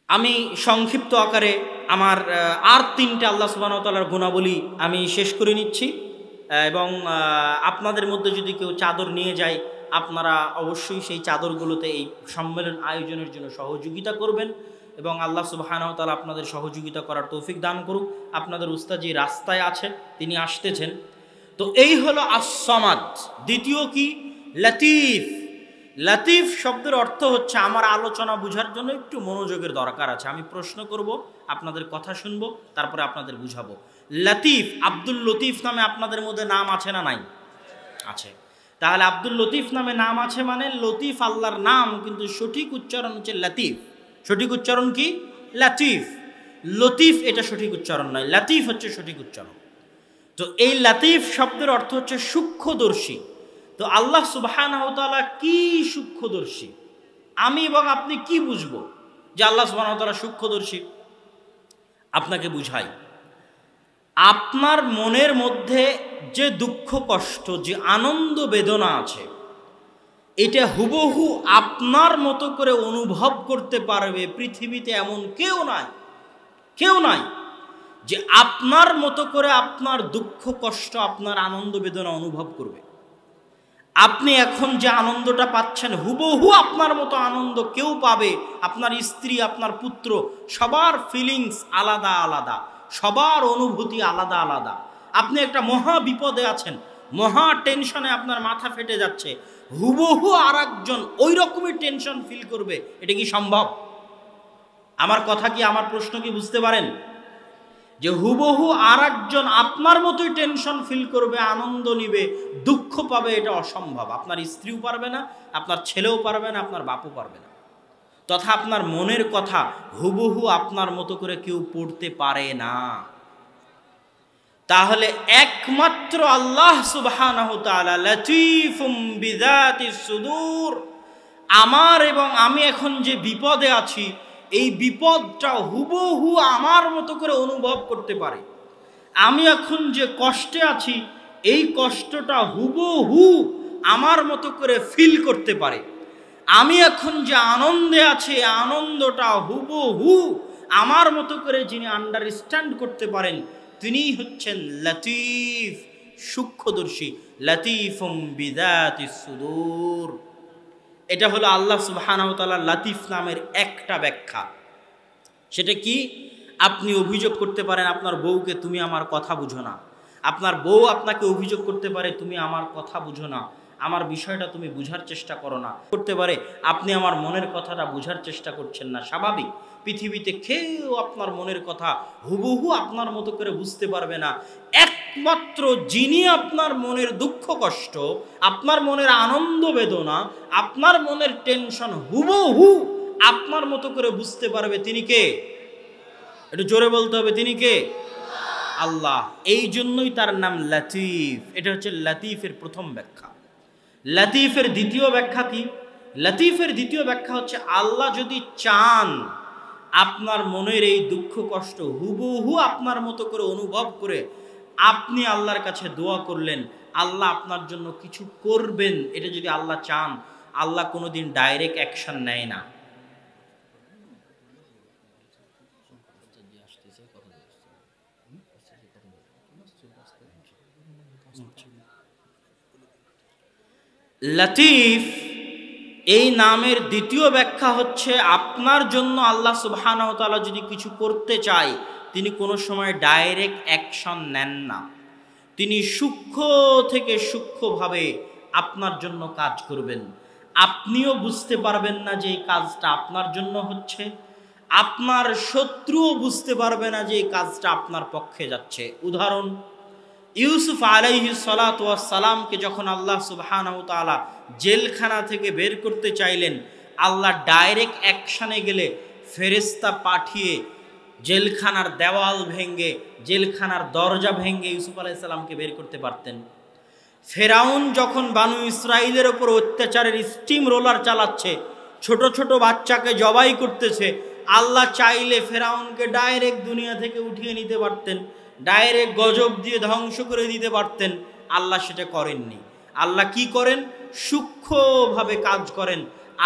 আমি সংক্ষিপ্ত আকারে আমার আর 3টে আল্লাহ সুবহানাহু ওয়া তাআলার গুণাবলী আমি শেষ করে নিচ্ছি। এবং আপনাদের মধ্যে যদি কেউ চাদর নিয়ে যায়, আপনারা অবশ্যই সেই চাদরগুলোতে এই সম্মেলন আয়োজনের জন্য সহযোগিতা করবেন এবং আল্লাহ সুবহানাহু ওয়া তাআলা আপনাদের সহযোগিতা করার তৌফিক দান করুক। আপনাদের উস্তাদ যে রাস্তায় আছে, তিনি আসতেছেন। তো এই হলো আস-সামাদ। দ্বিতীয় কি? লতিফ। লতিফ শব্দের অর্থ হচ্ছে, আমার আলোচনা বুঝার জন্য একটু মনোযোগের দরকার আছে। আমি প্রশ্ন করব, আপনাদের কথা শুনবো, তারপরে আপনাদের বুঝাবো। লতিফ, আব্দুল লতিফ নামে আপনাদের মধ্যে নাম আছে না নাই? আছে। তাহলে আব্দুল লতিফ নামে নাম আছে মানে লতিফ আল্লাহর নাম, কিন্তু সঠিক উচ্চারণ হচ্ছে লতিফ। সঠিক উচ্চারণ কি? লতিফ। লতিফ এটা সঠিক উচ্চারণ নয়, লতিফ হচ্ছে সঠিক উচ্চারণ। তো এই লাতিফ শব্দের অর্থ হচ্ছে সূক্ষ্মদর্শী। তো আল্লাহ সুবহানাহু ওয়া তাআলা কি সূক্ষ্মদর্শী? আমি এবং আপনি কি বুঝবো যে আল্লাহ সুবহানাহু ওয়া তাআলা সূক্ষ্মদর্শী? আপনাকে বুঝাই, আপনার মনের মধ্যে যে দুঃখ কষ্ট, যে আনন্দ বেদনা আছে, এটা হুবহু আপনার মতো করে অনুভব করতে পারবে পৃথিবীতে এমন কেউ নাই, কেউ নাই যে আপনার মতো করে আপনার দুঃখ কষ্ট, আপনার আনন্দ বেদনা অনুভব করবে। আপনি এখন যে আনন্দটা পাচ্ছেন হুবহু আপনার মতো আনন্দ কেউ পাবে, আপনার স্ত্রী, আপনার পুত্র, সবার ফিলিংস আলাদা আলাদা, সবার অনুভূতি আলাদা আলাদা। আপনি একটা মহা বিপদে আছেন, মহা টেনশনে আপনার মাথা ফেটে যাচ্ছে, হুবহু আর একজন ওই রকমই টেনশন ফিল করবে। এটা কি সম্ভব? আমার কথা কি, আমার প্রশ্ন কি বুঝতে পারেন? যে হুবহু আর একজন আপনার মতোই টেনশন ফিল করবে, আনন্দ নিবে, দুঃখ পাবে, এটা অসম্ভব। আপনার স্ত্রীও পারবে না, আপনার ছেলেও পারবে না, আপনার বাপও পারবে না। তথা আপনার মনের কথা হুবহু আপনার মতো করে কেউ পড়তে পারে না। তাহলে একমাত্র আল্লাহ সুবহানাহু ওয়া তাআলা লাতীফুম বিযাতিস সুদূর। আমার এবং আমি এখন যে বিপদে আছি, এই বিপদটা হুবহু আমার মতো করে অনুভব করতে পারে। আমি এখন যে কষ্টে আছি, এই কষ্টটা হুবহু আমার মতো করে ফিল করতে পারে। আমি এখন যে আনন্দে আছি, আনন্দটা হুবহু আমার মতো করে যিনি আন্ডারস্ট্যান্ড করতে পারেন, তিনিই হচ্ছেন লতীফ, সূক্ষ্মদর্শী। লতীফুম বিযাতিস সুদূর। এটা হলো আল্লাহ সুবহানাহু ওয়া তাআলার লতীফ নামের একটা ব্যাখ্যা। সেটা কি? আপনি অভিযোগ করতে পারেন আপনার বউকে, তুমি আমার কথা বুঝো না। আপনার বউ আপনাকে অভিযোগ করতে পারে, তুমি আমার কথা বুঝো না, আমার বিষয়টা তুমি বুঝার চেষ্টা করো না। করতে পারে আপনি আমার মনের কথাটা বুঝার চেষ্টা করছেন না। স্বাভাবিক, পৃথিবীতে কেউ আপনার মনের কথা হুবহু আপনার মতো করে বুঝতে পারবে না। একমাত্র যিনি আপনার মনের দুঃখ কষ্ট, আপনার মনের আনন্দ বেদনা, আপনার মনের টেনশন হুবহু আপনার মতো করে বুঝতে পারবে, তিনি কে? একটু জোরে বলতে হবে, তিনি কে? আল্লাহ। এই জন্যই তার নাম লতীফ। এটা হচ্ছে লতীফের প্রথম ব্যাখ্যা। লতীফের দ্বিতীয় ব্যাখ্যা কি? লতীফের দ্বিতীয় ব্যাখ্যা হচ্ছে, আল্লাহ যদি চান আপনার মনের এই দুঃখ কষ্ট হুবহু আপনার মতো করে অনুভব করে আপনি আল্লাহর কাছে দোয়া করলেন, আল্লাহ আপনার জন্য কিছু করবেন, এটা যদি আল্লাহ চান, আল্লাহ কোনোদিন ডাইরেক্ট অ্যাকশন নেয় না। লতীফ এই নামের দ্বিতীয় ব্যাখ্যা হচ্ছে, আপনার জন্য আল্লাহ সুবহানাহু ওয়া তাআলা যদি কিছু করতে চায়, তিনি কোনো সময় ডাইরেক্ট অ্যাকশন নেন না। তিনি সূক্ষ্ম থেকে সূক্ষ্মভাবে আপনার জন্য কাজ করবেন। আপনিও বুঝতে পারবেন না যে এই কাজটা আপনার জন্য হচ্ছে, আপনার শত্রুও বুঝতে পারবে না যে এই কাজটা আপনার পক্ষে যাচ্ছে। উদাহরণ, ইউসুফ আলাইহিস সালাতু ওয়াস সালামকে যখন আল্লাহ সুবহানাহু ওয়া তাআলা জেলখানা থেকে বের করতে চাইলেন, আল্লাহ ডাইরেক্ট অ্যাকশনে গেলে ফেরেশতা পাঠিয়ে জেলখানার দেওয়াল ভেঙে, জেলখানার দরজা ভেঙে ইউসুফ আলাইহিস সালামকে বের করতে পারতেন। ফেরাউন যখন বানু ইসরাইলের ওপর অত্যাচারের স্টিম রোলার চালাচ্ছে, ছোট ছোট বাচ্চাকে জবাই করতেছে, আল্লাহ চাইলে ফেরাউনকে ডাইরেক্ট দুনিয়া থেকে উঠিয়ে নিতে পারতেন, ডাইরেক্ট গজব দিয়ে ধ্বংস করে দিতে পারতেন। আল্লাহ সেটা করেননি। আল্লাহ কি করেন? সূক্ষ্মভাবে কাজ করেন।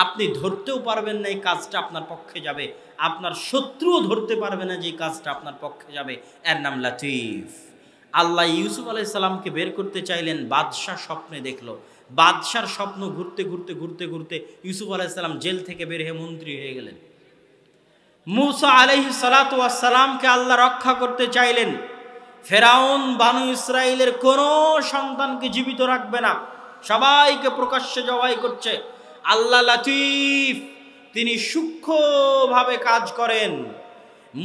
আপনি ধরতেও পারবেন না এই কাজটা আপনার পক্ষে যাবে, আপনার শত্রুও ধরতে পারবে না যে এই কাজটা আপনার পক্ষে যাবে। এর নাম লতীফ। আল্লাহ ইউসুফ আলাইহিস সালামকে বের করতে চাইলেন, বাদশাহ স্বপ্নে দেখলো। বাদশার স্বপ্ন ঘুরতে ঘুরতে ঘুরতে ঘুরতে ইউসুফ আলাইহিস সালাম জেল থেকে বের হয়ে মন্ত্রী হয়ে গেলেন। মূসা আলাইহিস সালাতু ওয়াস সালামকে আল্লাহ রক্ষা করতে চাইলেন। ফেরাউন বানু ইসরাইলের কোনো সন্তানকে জীবিত রাখবে না, সবাইকে প্রকাশ্যে জবাই করছে। আল্লাহ লতীফ, তিনি সূক্ষ্মভাবে কাজ করেন।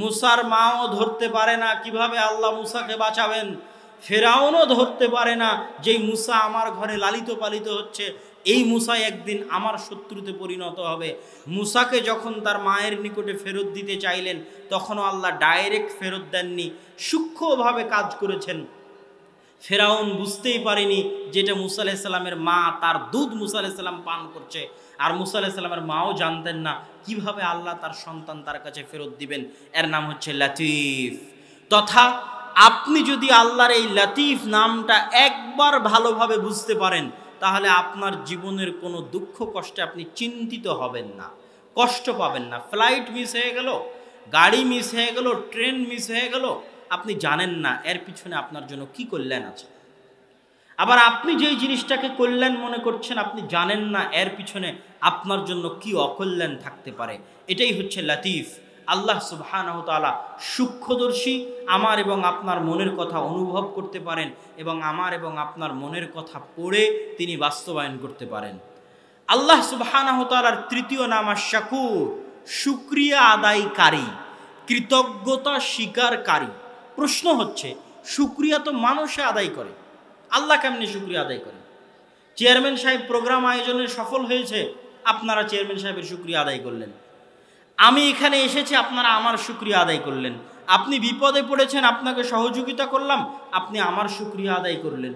মুসার মাও ধরতে পারে না কিভাবে আল্লাহ মুসাকে বাঁচাবেন। ফেরাউনও ধরতে পারে না যে মুসা আমার ঘরে লালিত পালিত হচ্ছে, এই মুসাই একদিন আমার শত্রুতে পরিণত হবে। মুসাকে যখন তার মায়ের নিকটে ফেরত দিতে চাইলেন, তখনও আল্লাহ ডাইরেক্ট ফেরত দেননি, সূক্ষ্মভাবে কাজ করেছেন। ফেরাউন বুঝতেই পারেনি যেটা মুসা আলাইহিস সালামের মা তার দুধ মুসা আলাইহিস সালাম পান করছে, আর মুসা আলাইহিস সালামের মাও জানতেন না কিভাবে আল্লাহ তার সন্তান তার কাছে ফেরত দিবেন। এর নাম হচ্ছে লাতিফ। তথা আপনি যদি আল্লাহর এই লাতিফ নামটা একবার ভালোভাবে বুঝতে পারেন, তাহলে আপনার জীবনের কোনো দুঃখ কষ্টে আপনি চিন্তিত হবেন না, কষ্ট পাবেন না। ফ্লাইট মিস হয়ে গেল, গাড়ি মিস হয়ে গেল, ট্রেন মিস হয়ে গেল, আপনি জানেন না এর পিছনে আপনার জন্য কি কল্যাণ আছে। আবার আপনি যেই জিনিসটাকে কল্যাণ মনে করছেন, আপনি জানেন না এর পিছনে আপনার জন্য কি অকল্যাণ থাকতে পারে। এটাই হচ্ছে লাতিফ। আল্লাহ সুবহানাহু ওয়া তাআলা সূক্ষ্মদর্শী, আমার এবং আপনার মনের কথা অনুভব করতে পারেন এবং আমার এবং আপনার মনের কথা পড়ে তিনি বাস্তবায়ন করতে পারেন। আল্লাহ সুবহানাহু ওয়া তাআলার তৃতীয় নাম আশ-শাকুর, শুকরিয়া আদায়কারী, কৃতজ্ঞতা স্বীকারকারী। প্রশ্ন হচ্ছে, শুকরিয়া তো মানুষে আদায় করে, আল্লাহ কেমনি শুকরিয়া আদায় করে? চেয়ারম্যান সাহেব প্রোগ্রাম আয়োজনে সফল হয়েছে, আপনারা চেয়ারম্যান সাহেবের শুকরিয়া আদায় করলেন। আমি এখানে এসেছি, আপনারা আমার শুকরিয়া আদায় করলেন। আপনি বিপদে পড়েছেন, আপনাকে সহযোগিতা করলাম, আপনি আমার শুকরিয়া আদায় করলেন।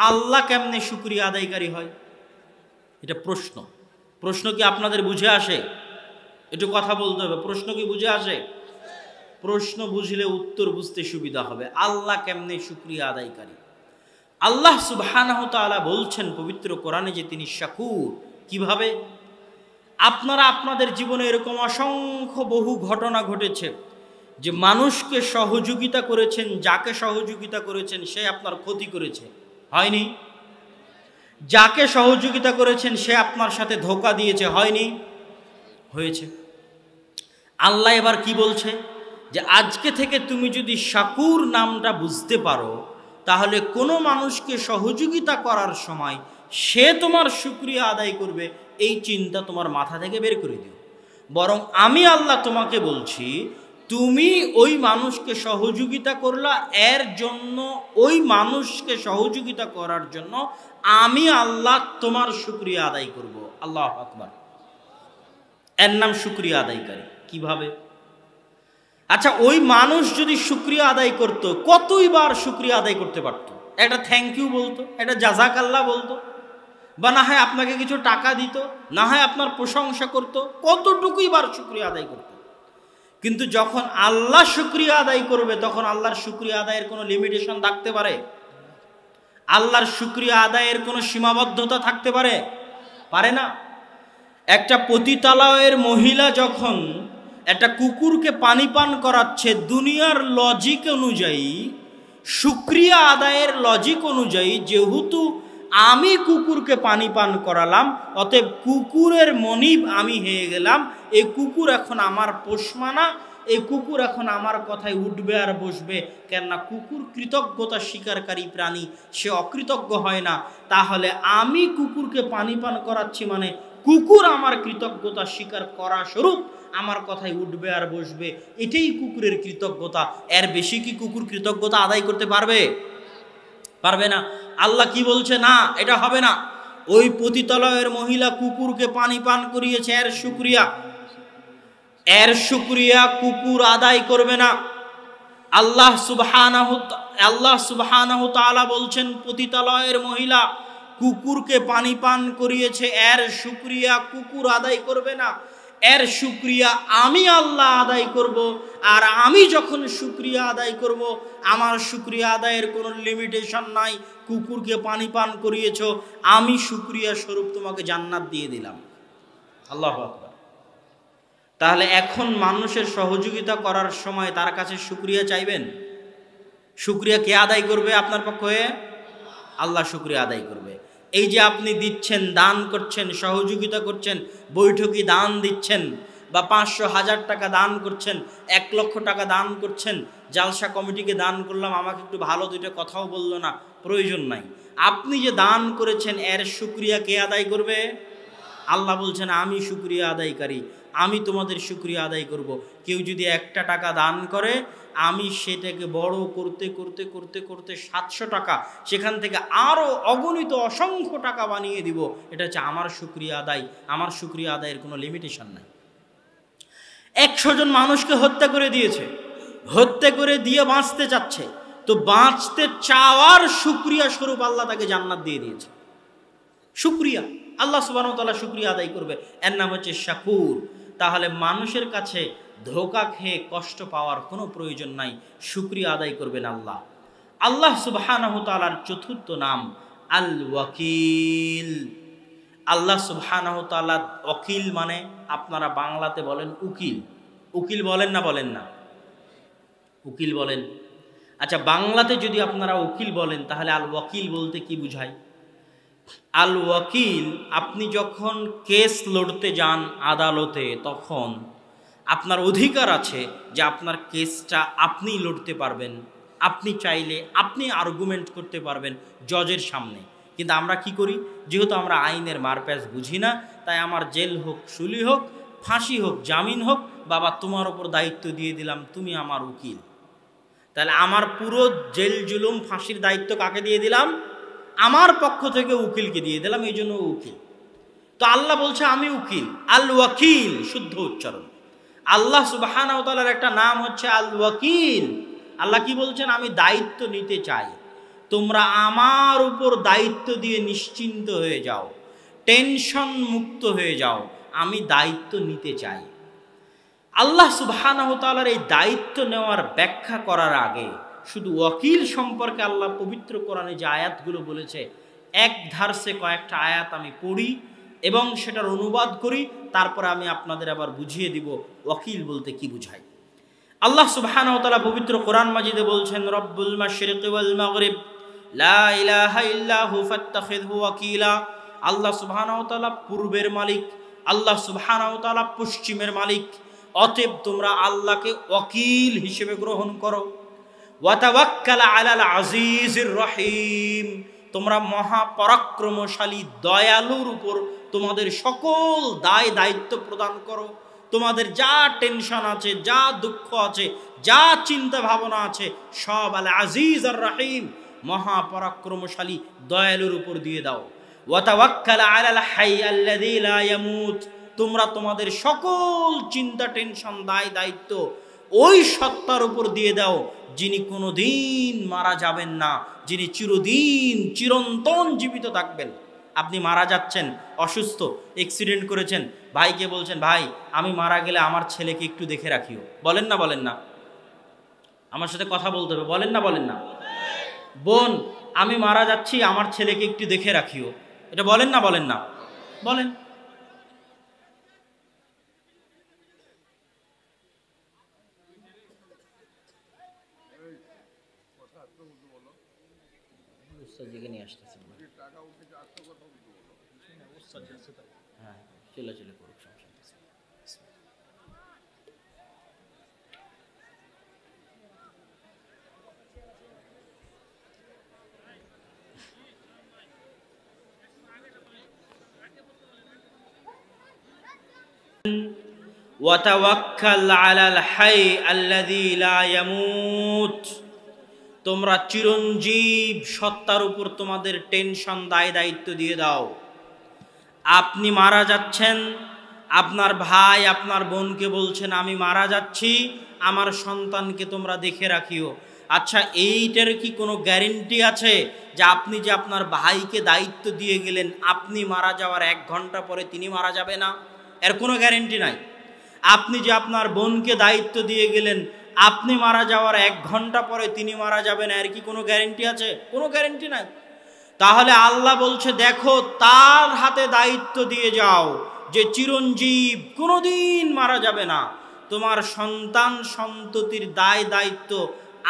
আল্লাহ কেমনে শুকরিয়া আদায়কারী হয়? এটা প্রশ্ন। প্রশ্ন কি আপনাদের বুঝে আসে? একটু কথা বলতে হবে। প্রশ্ন কি বুঝে আসে? প্রশ্ন বুঝলে উত্তর বুঝতে সুবিধা হবে। আল্লাহ কেমনে শুকরিয়া আদায়কারী? আল্লাহ সুবহানাহু ওয়া তাআলা বলছেন পবিত্র কোরআনে যে তিনি শাকুর। কিভাবে? আপনারা আপনাদের জীবনে এরকম অসংখ্য বহু ঘটনা ঘটেছে যে মানুষকে সহযোগিতা করেছেন, যাকে সহযোগিতা করেছেন সে আপনার ক্ষতি করেছে, হয়নি? যাকে সহযোগিতা করেছেন সে আপনার সাথে ধোঁকা দিয়েছে, হয়নি? হয়েছে। আল্লাহ এবার কি বলছে যে আজকে থেকে তুমি যদি শাকুর নামটা বুঝতে পারো, তাহলে কোনো মানুষকে সহযোগিতা করার সময় সে তোমার শুকরিয়া আদায় করবে, এই চিন্তা তোমার মাথা থেকে বের করে দিও। বরং আমি আল্লাহ তোমাকে বলছি, তুমি ওই মানুষকে সহযোগিতা করলা, এর জন্য ওই মানুষকে সহযোগিতা করার জন্য আমি আল্লাহ তোমার শুকরিয়া আদায় করব। আল্লাহু আকবার। এর নাম শুকরিয়া আদায়কারী। কিভাবে? আচ্ছা, ওই মানুষ যদি শুকরিয়া আদায় করত, কতইবার শুকরিয়া আদায় করতে পারত? একটা থ্যাংক ইউ বলতো, একটা জাযাকাল্লাহ বলতো, বা না হয় আপনাকে কিছু টাকা দিত, না হয় আপনার প্রশংসা করত, কতটুকুই বার শুকরিয়া আদায় করত। কিন্তু যখন আল্লাহ শুকরিয়া আদায় করবে, তখন আল্লাহর শুকরিয়া আদায়ের কোনো লিমিটেশন থাকতে পারে? আল্লাহর শুকরিয়া আদায়ের কোনো সীমাবদ্ধতা থাকতে পারে? পারে না। একটা পতিতালয়ের মহিলা যখন একটা কুকুরকে পানি পান করাচ্ছে, দুনিয়ার লজিক অনুযায়ী, শুকরিয়া আদায়ের লজিক অনুযায়ী, যেহেতু আমি কুকুরকে পানি পান করালাম, অতএব কুকুরের মনিব আমি হয়ে গেলাম, এই কুকুর এখন আমার পোষমানা, এই কুকুর এখন আমার কথায় উঠবে আর বসবে। কেননা কুকুর কৃতজ্ঞতা স্বীকারকারী প্রাণী, সে অকৃতজ্ঞ হয় না। তাহলে আমি কুকুরকে পানি পান করাচ্ছি মানে কুকুর আমার কৃতজ্ঞতা স্বীকার করা স্বরূপ আমার কথায় উঠবে আর বসবে, এটাই কুকুরের কৃতজ্ঞতা। এর বেশি কি কুকুর কৃতজ্ঞতা আদায় করতে পারবে? পারবে না। আল্লাহ কি বলছে? না, এটা হবে না। ওই পতিতালয়ের মহিলা কুকুরকে পানি পান করিয়েছে, এর শুকরিয়া কুকুর আদায় করবে না। আল্লাহ সুবহানাহু তাআলা বলছেন, পতিতালয়ের মহিলা কুকুরকে পানি পান করিয়েছে, এর শুকরিয়া কুকুর আদায় করবে না। এর শুকরিয়া আমি আল্লাহ আদায় করব। আর আমি যখন শুকরিয়া আদায় করব, আমার শুকরিয়া আদায়ের কোনো লিমিটেশন নাই। কুকুরকে পানি পান করিয়েছো, আমি শুকরিয়া স্বরূপ তোমাকে জান্নাত দিয়ে দিলাম। আল্লাহু আকবার। তাহলে এখন মানুষের সহযোগিতা করার সময় তার কাছে শুকরিয়া চাইবেন? শুকরিয়া কে আদায় করবে আপনার পক্ষে? আল্লাহ শুকরিয়া আদায় করবে। এই যে আপনি দিচ্ছেন, দান করছেন, সহযোগিতা করছেন, বৈঠকি দান দিচ্ছেন, বা 500,000 টাকা দান করছেন, 1 লক্ষ টাকা দান করছেন, জালসা কমিটিকে দান করলাম, আমাকে একটু ভালো দুইটা কথাও বললো না, প্রয়োজন নাই। আপনি যে দান করেছেন, এর শুকরিয়া কে আদায় করবে? আল্লাহ বলছেন, আমি শুকরিয়া আদায়কারী, আমি তোমাদের শুকরিয়া আদায় করব। কেউ যদি 1টা টাকা দান করে, আমি সেটাকে বড় করতে করতে করতে করতে 700 টাকা, সেখান থেকে আরও অগণিত অসংখ্য টাকা বানিয়ে দিব। এটা হচ্ছে আমার শুকরিয়া আদায়। আমার শুকরিয়া আদায়ের কোনো লিমিটেশন নাই। 100 জন মানুষকে হত্যা করে দিয়েছে, হত্যা করে দিয়ে বাঁচতে চাচ্ছে, তো বাঁচতে চাওয়ার শুকরিয়া স্বরূপ আল্লাহ তাকে জান্নাত দিয়ে দিয়েছে। শুকরিয়া, আল্লাহ সুবহানাহু ওয়া তাআলা শুকরিয়া আদায় করবে, এর নাম হচ্ছে শাকুর। তাহলে মানুষের কাছে ধোঁকা খেয়ে কষ্ট পাওয়ার কোনো প্রয়োজন নাই, শুকরিয়া আদায় করবেন আল্লাহ। আল্লাহ সুবহানাহু ওয়া তাআলার চতুর্থ নাম আল ওয়াকিল। আল্লাহ সুবহানাহু ওয়া তাআলা ওয়াকিল মানে আপনারা বাংলাতে বলেন উকিল, উকিল বলেন না বলেন না? উকিল বলেন। আচ্ছা, বাংলাতে যদি আপনারা উকিল বলেন তাহলে আল ওয়াকিল বলতে কি বুঝায়? আল ওয়াকিল, আপনি যখন কেস লড়তে যান আদালতে, তখন আপনার অধিকার আছে যে আপনার কেসটা আপনিই লড়তে পারবেন, আপনি চাইলে আপনি আর্গুমেন্ট করতে পারবেন জজের সামনে। কিন্তু আমরা কি করি, যেহেতু আমরা আইনের মারপ্যাচ বুঝি না, তাই আমার জেল হোক, শুলি হোক, ফাঁসি হোক, জামিন হোক, বাবা তোমার ওপর দায়িত্ব দিয়ে দিলাম, তুমি আমার উকিল। তাহলে আমার পুরো জেল জুলুম ফাঁসির দায়িত্ব কাকে দিয়ে দিলাম? আমার পক্ষ থেকে উকিলকে দিয়ে দিলাম, এই জন্য উকিল। তো আল্লাহ বলছে আমি উকিল, আল ওয়াকিল, শুদ্ধ উচ্চারণ। আল্লাহ সুবহানাহু ওয়া তাআলার একটা নাম হচ্ছে আল ওয়াকিল। আল্লাহ কি বলছেন? আমি দায়িত্ব নিতে চাই, তোমরা আমার উপর দায়িত্ব দিয়ে নিশ্চিন্ত হয়ে যাও, টেনশন মুক্ত হয়ে যাও, আমি দায়িত্ব নিতে চাই। আল্লাহ সুবহানাহু ওয়া তাআলার এই দায়িত্ব নেওয়ার ব্যাখ্যা করার আগে শুধু ওয়াকিল সম্পর্কে আল্লাহ পবিত্র কোরআনে যে আয়াতগুলো বলেছে, এক ধারসে কয়েকটা আয়াত আমি পড়ি এবং সেটার অনুবাদ করি, তারপরে আমি আপনাদের আবার বুঝিয়ে দিব ওয়াকিল বলতে কি বুঝায়। আল্লাহ সুবহানাহু ওয়া তাআলা পবিত্র কোরআন মাজিদে বলছেন, রব্বুল মাশরিকি ওয়াল মাগরিব লা ইলাহা ইল্লা হু ফাত্তাখিযহু ওয়াকিলা। আল্লাহ সুবহানাহু ওয়া তাআলা পূর্বের মালিক, আল্লাহ সুবহানাহু ওয়া তাআলা পশ্চিমের মালিক, অতএব তোমরা আল্লাহকে ওয়াকিল হিসেবে গ্রহণ করো। ওয়া তাওয়াক্কাল আলাল আজিজির রহিম, তোমরা মহাপরাক্রমশালী দয়ালুর উপর তোমাদের সকল দায় দায়িত্ব প্রদান করো। তোমাদের যা টেনশন আছে, যা দুঃখ আছে, যা চিন্তা ভাবনা আছে, সব আল আজিজ আর রহিম, মহাপরাক্রমশালী দয়ালুর উপর দিয়ে দাও। ওয়া তাওয়াক্কাল আলাল হাই আল্লাযী লা ইয়ামুত, তোমরা তোমাদের সকল চিন্তা, টেনশন, দায় দায়িত্ব ওই সত্তার উপর দিয়ে দাও যিনি কোনোদিন মারা যাবেন না, যিনি চিরদিন চিরন্তন জীবিত থাকবেন। আপনি মারা যাচ্ছেন, অসুস্থ, অ্যাক্সিডেন্ট করেছেন, ভাইকে বলছেন ভাই আমি মারা গেলে আমার ছেলেকে একটু দেখে রাখিও, বলেন না বলেন না? আমার সাথে কথা বলতে হবে, বলেন না বলেন না? বোন আমি মারা যাচ্ছি, আমার ছেলেকে একটু দেখে রাখিও, এটা বলেন না বলেন না? বলেন। নিয়ে আসতেছেন, হ্যাঁ চলে চলে করুক, সমস্যা নেই। ওয়া তাওয়াক্কাল আলাল হাই আল্লাযী লা ইয়ামুত, তোমরা চিরঞ্জীব সত্তার উপর তোমাদের টেনশন, দায় দায়িত্ব দিয়ে দাও। আপনি মারা যাচ্ছেন, আপনার ভাই আপনার বোনকে বলছেন আমি মারা যাচ্ছি, আমার সন্তানকে তোমরা দেখে রাখিও। আচ্ছা এইটার কি কোনো গ্যারেন্টি আছে যে আপনি যে আপনার ভাইকে দায়িত্ব দিয়ে গেলেন, আপনি মারা যাওয়ার 1 ঘন্টা পরে তিনি মারা যাবে না? এর কোনো গ্যারেন্টি নাই। আপনি যে আপনার বোনকে দায়িত্ব দিয়ে গেলেন, আপনি মারা যাওয়ার 1 ঘন্টা পরে তিনি মারা যাবেন, এর কি কোনো গ্যারেন্টি আছে? কোনো গ্যারেন্টি নাই। তাহলে আল্লাহ বলছে দেখো তার হাতে দায়িত্ব দিয়ে যাও যে চিরঞ্জীব, কোনোদিন মারা যাবে না। তোমার সন্তান সন্ততির দায় দায়িত্ব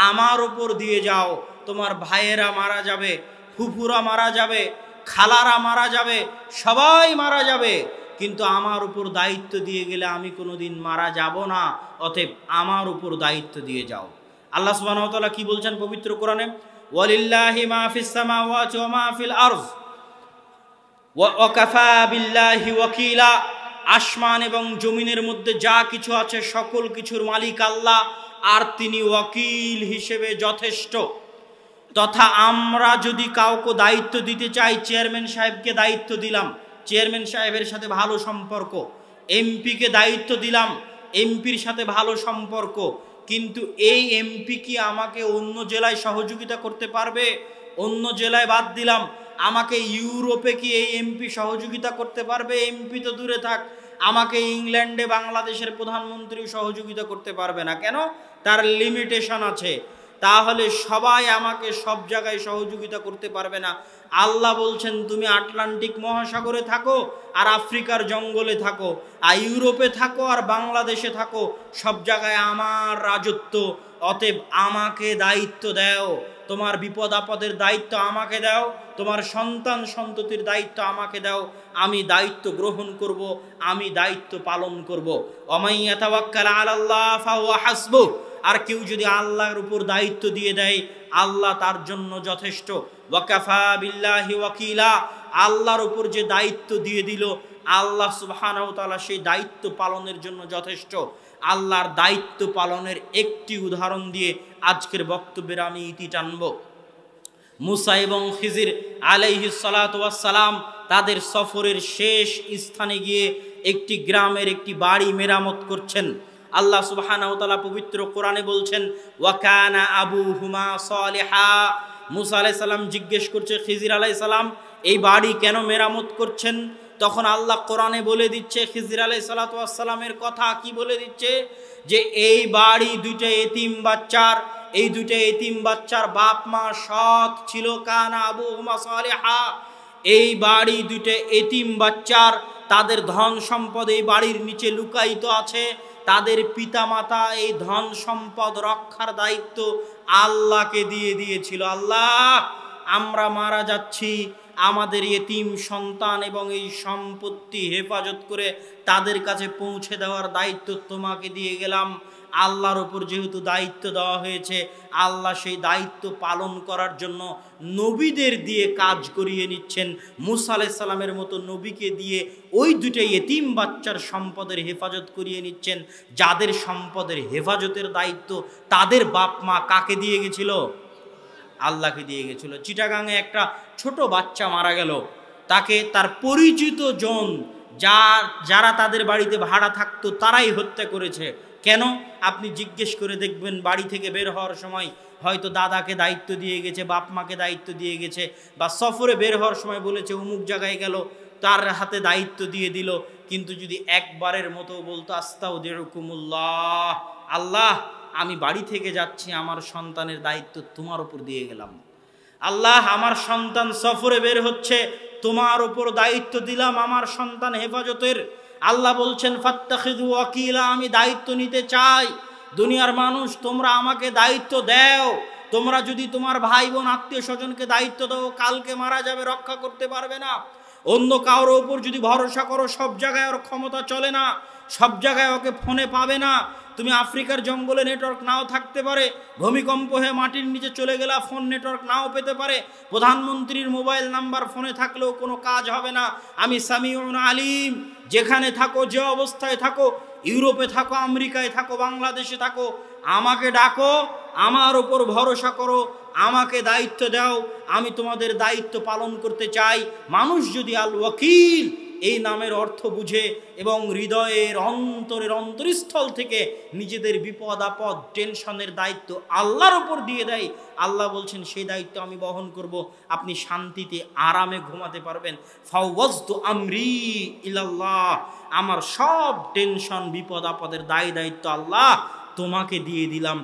আমার উপর দিয়ে যাও। তোমার ভাইয়েরা মারা যাবে, ফুফুরা মারা যাবে, খালারা মারা যাবে, সবাই মারা যাবে, কিন্তু আমার উপর দায়িত্ব দিয়ে গেলে আমি কোনোদিন মারা যাব না, অতএব আমার উপর দায়িত্ব দিয়ে যাও। আল্লাহ সুবহানাহু ওয়া তাআলা কি বলছেন পবিত্র কোরআনে? ওয়ালিল্লাহি মা ফিস সামাওয়াতি ওয়া মা ফিল আরদ ওয়া কাফা বিল্লাহি ওয়াকিলা, আসমান এবং জমিনের মধ্যে যা কিছু আছে সকল কিছুর মালিক আল্লাহ, আর তিনি ওয়াকিল হিসেবে যথেষ্ট। তথা আমরা যদি কাউকে দায়িত্ব দিতে চাই, চেয়ারম্যান সাহেবকে দায়িত্ব দিলাম, চেয়ারম্যান সাহেবের সাথে ভালো সম্পর্ক, এমপিকে দায়িত্ব দিলাম, এমপির সাথে ভালো সম্পর্ক, কিন্তু এই এমপি কি আমাকে অন্য জেলায় সহযোগিতা করতে পারবে? অন্য জেলায় বাদ দিলাম, আমাকে ইউরোপে কি এই এমপি সহযোগিতা করতে পারবে? এমপি তো দূরে থাক, আমাকে ইংল্যান্ডে বাংলাদেশের প্রধানমন্ত্রী সহযোগিতা করতে পারবে না। কেন? তার লিমিটেশন আছে। তাহলে সবাই আমাকে সব জায়গায় সহযোগিতা করতে পারবে না। আল্লাহ বলছেন তুমি আটলান্টিক মহাসাগরে থাকো আর আফ্রিকার জঙ্গলে থাকো, আর ইউরোপে থাকো আর বাংলাদেশে থাকো, সব জায়গায় আমার রাজত্ব। অতএব আমাকে দায়িত্ব দাও, তোমার বিপদ আপদের দায়িত্ব আমাকে দাও, তোমার সন্তান সন্ততির দায়িত্ব আমাকে দাও, আমি দায়িত্ব গ্রহণ করব, আমি দায়িত্ব পালন করব। ওমাইয়া তাওয়াক্কাল আলাল্লাহ ফাহুয়া হাসবুহ, আর কেউ যদি আল্লাহর উপর দায়িত্ব দিয়ে দেয় আল্লাহ তার জন্য যথেষ্ট। ওয়াকাফা বিল্লাহি ওয়াকিলা, আল্লাহর উপর যে দায়িত্ব দিয়ে দিল আল্লাহ সুবহানাহু ওয়া তাআলা সেই দায়িত্ব পালনের জন্য যথেষ্ট। আল্লাহর দায়িত্ব পালনের একটি উদাহরণ দিয়ে আজকের বক্তব্যের আমি ইতি টানব। মুসা এবং খিজির আলাইহিস সালাতু ওয়াস সালাম তাদের সফরের শেষ স্থানে গিয়ে একটি গ্রামের একটি বাড়ি মেরামত করছেন। আল্লাহ সুবহানাহু ওয়া তাআলা পবিত্র কোরআনে বলছেন ওয়া কানা আবুহুমা সালিহা। মুসা আলাইহিস সালাম জিজ্ঞেস করছে খিজির আলাইহিস সালাম এই বাড়ি কেন মেরামত করছেন? তখন আল্লাহ কোরআনে বলে দিচ্ছে খিজির আলাইহিস সালাতু ওয়াস সালামের কথা কি বলে দিচ্ছে, যে এই বাড়ি দুইটা এতিম বাচ্চার, এই দুইটা এতিম বাচ্চার বাপ মা সৎ ছিল। কানা আবুহুমা সালিহা, এই বাড়ি দুইটা এতিম বাচ্চার তাদের ধন সম্পদ এই বাড়ির নিচে লুকায়িত আছে। তাদের পিতামাতা এই ধন সম্পদ রক্ষার দায়িত্ব আল্লাহকে দিয়ে দিয়েছিল। আল্লাহ, আমরা মারা যাচ্ছি, আমাদের এতিম সন্তান এবং এই সম্পত্তি হেফাজত করে তাদের কাছে পৌঁছে দেওয়ার দায়িত্ব তোমাকে দিয়ে গেলাম। আল্লাহর উপর যেহেতু দায়িত্ব দেওয়া হয়েছে, আল্লাহ সেই দায়িত্ব পালন করার জন্য নবীদের দিয়ে কাজ করিয়ে নিচ্ছেন। মুসা আলাইহিস সালামের মতো নবীকে দিয়ে ওই দুটো এতিম বাচ্চার সম্পদের হেফাজত করিয়ে নিচ্ছেন, যাদের সম্পদের হেফাজতের দায়িত্ব তাদের বাপ মা কাকে দিয়ে গেছিল? আল্লাহকে দিয়ে গেছিল। চিটাগাংয়ে একটা ছোট বাচ্চা মারা গেল, তাকে তার পরিচিত জন যারা তাদের বাড়িতে ভাড়া থাকতো তারাই হত্যা করেছে। কেন? আপনি জিজ্ঞেস করে দেখবেন, বাড়ি থেকে বের হওয়ার সময় হয়তো দাদাকে দায়িত্ব দিয়ে গেছে, বাপ মাকে দায়িত্ব দিয়ে গেছে, বা সফরে বের হওয়ার সময় বলেছে অমুক জায়গায় গেল, তার হাতে দায়িত্ব দিয়ে দিল। কিন্তু যদি একবারের মতো বলতো আস্তাউদিউকুমুল্লাহ, আল্লাহ আমি বাড়ি থেকে যাচ্ছি, আমার সন্তানের দায়িত্ব তোমার উপর দিয়ে গেলাম। আল্লাহ, আমার সন্তান সফরে বের হচ্ছে, তোমার উপর দায়িত্ব দিলাম আমার সন্তান হেফাজতের। আল্লাহ বলছেন ফাত্তাখিযু ওয়াকিলা, আমি দায়িত্ব নিতে চাই। দুনিয়ার মানুষ তোমরা আমাকে দায়িত্ব দাও। তোমরা যদি তোমার ভাই বোন আত্মীয় স্বজনকে দায়িত্ব দাও, কালকে মারা যাবে, রক্ষা করতে পারবে না। অন্য কারোর ওপর যদি ভরসা করো, সব জায়গায় ওর ক্ষমতা চলে না, সব জায়গায় ওকে ফোনে পাবে না। তুমি আফ্রিকার জঙ্গলে নেটওয়ার্ক নাও থাকতে পারে, ভূমিকম্প হয়ে মাটির নিচে চলে গেলে ফোন নেটওয়ার্ক নাও পেতে পারে, প্রধানমন্ত্রীর মোবাইল নাম্বার ফোনে থাকলেও কোনো কাজ হবে না। আমি সামিউন আলিম, যেখানে থাকো, যে অবস্থায় থাকো, ইউরোপে থাকো, আমেরিকায় থাকো, বাংলাদেশে থাকো, আমাকে ডাকো, আমার ওপর ভরসা করো, আমাকে দায়িত্ব দাও, আমি তোমাদের দায়িত্ব পালন করতে চাই। মানুষ যদি আল ওয়াকিল এই নামের অর্থ বুঝে এবং হৃদয়ের অন্তরের অন্তরস্থল থেকে নিজেদের বিপদ আপদ টেনশনের দায়িত্ব আল্লাহর উপর দিয়ে দেয়, আল্লাহ বলছেন সেই দায়িত্ব আমি বহন করব, আপনি শান্তিতে আরামে ঘুমাতে পারবেন। ফাওয়াজতু আমরি ইলাল্লাহ, আমার সব টেনশন বিপদ আপদের দায় দায়িত্ব আল্লাহ তোমাকে দিয়ে দিলাম,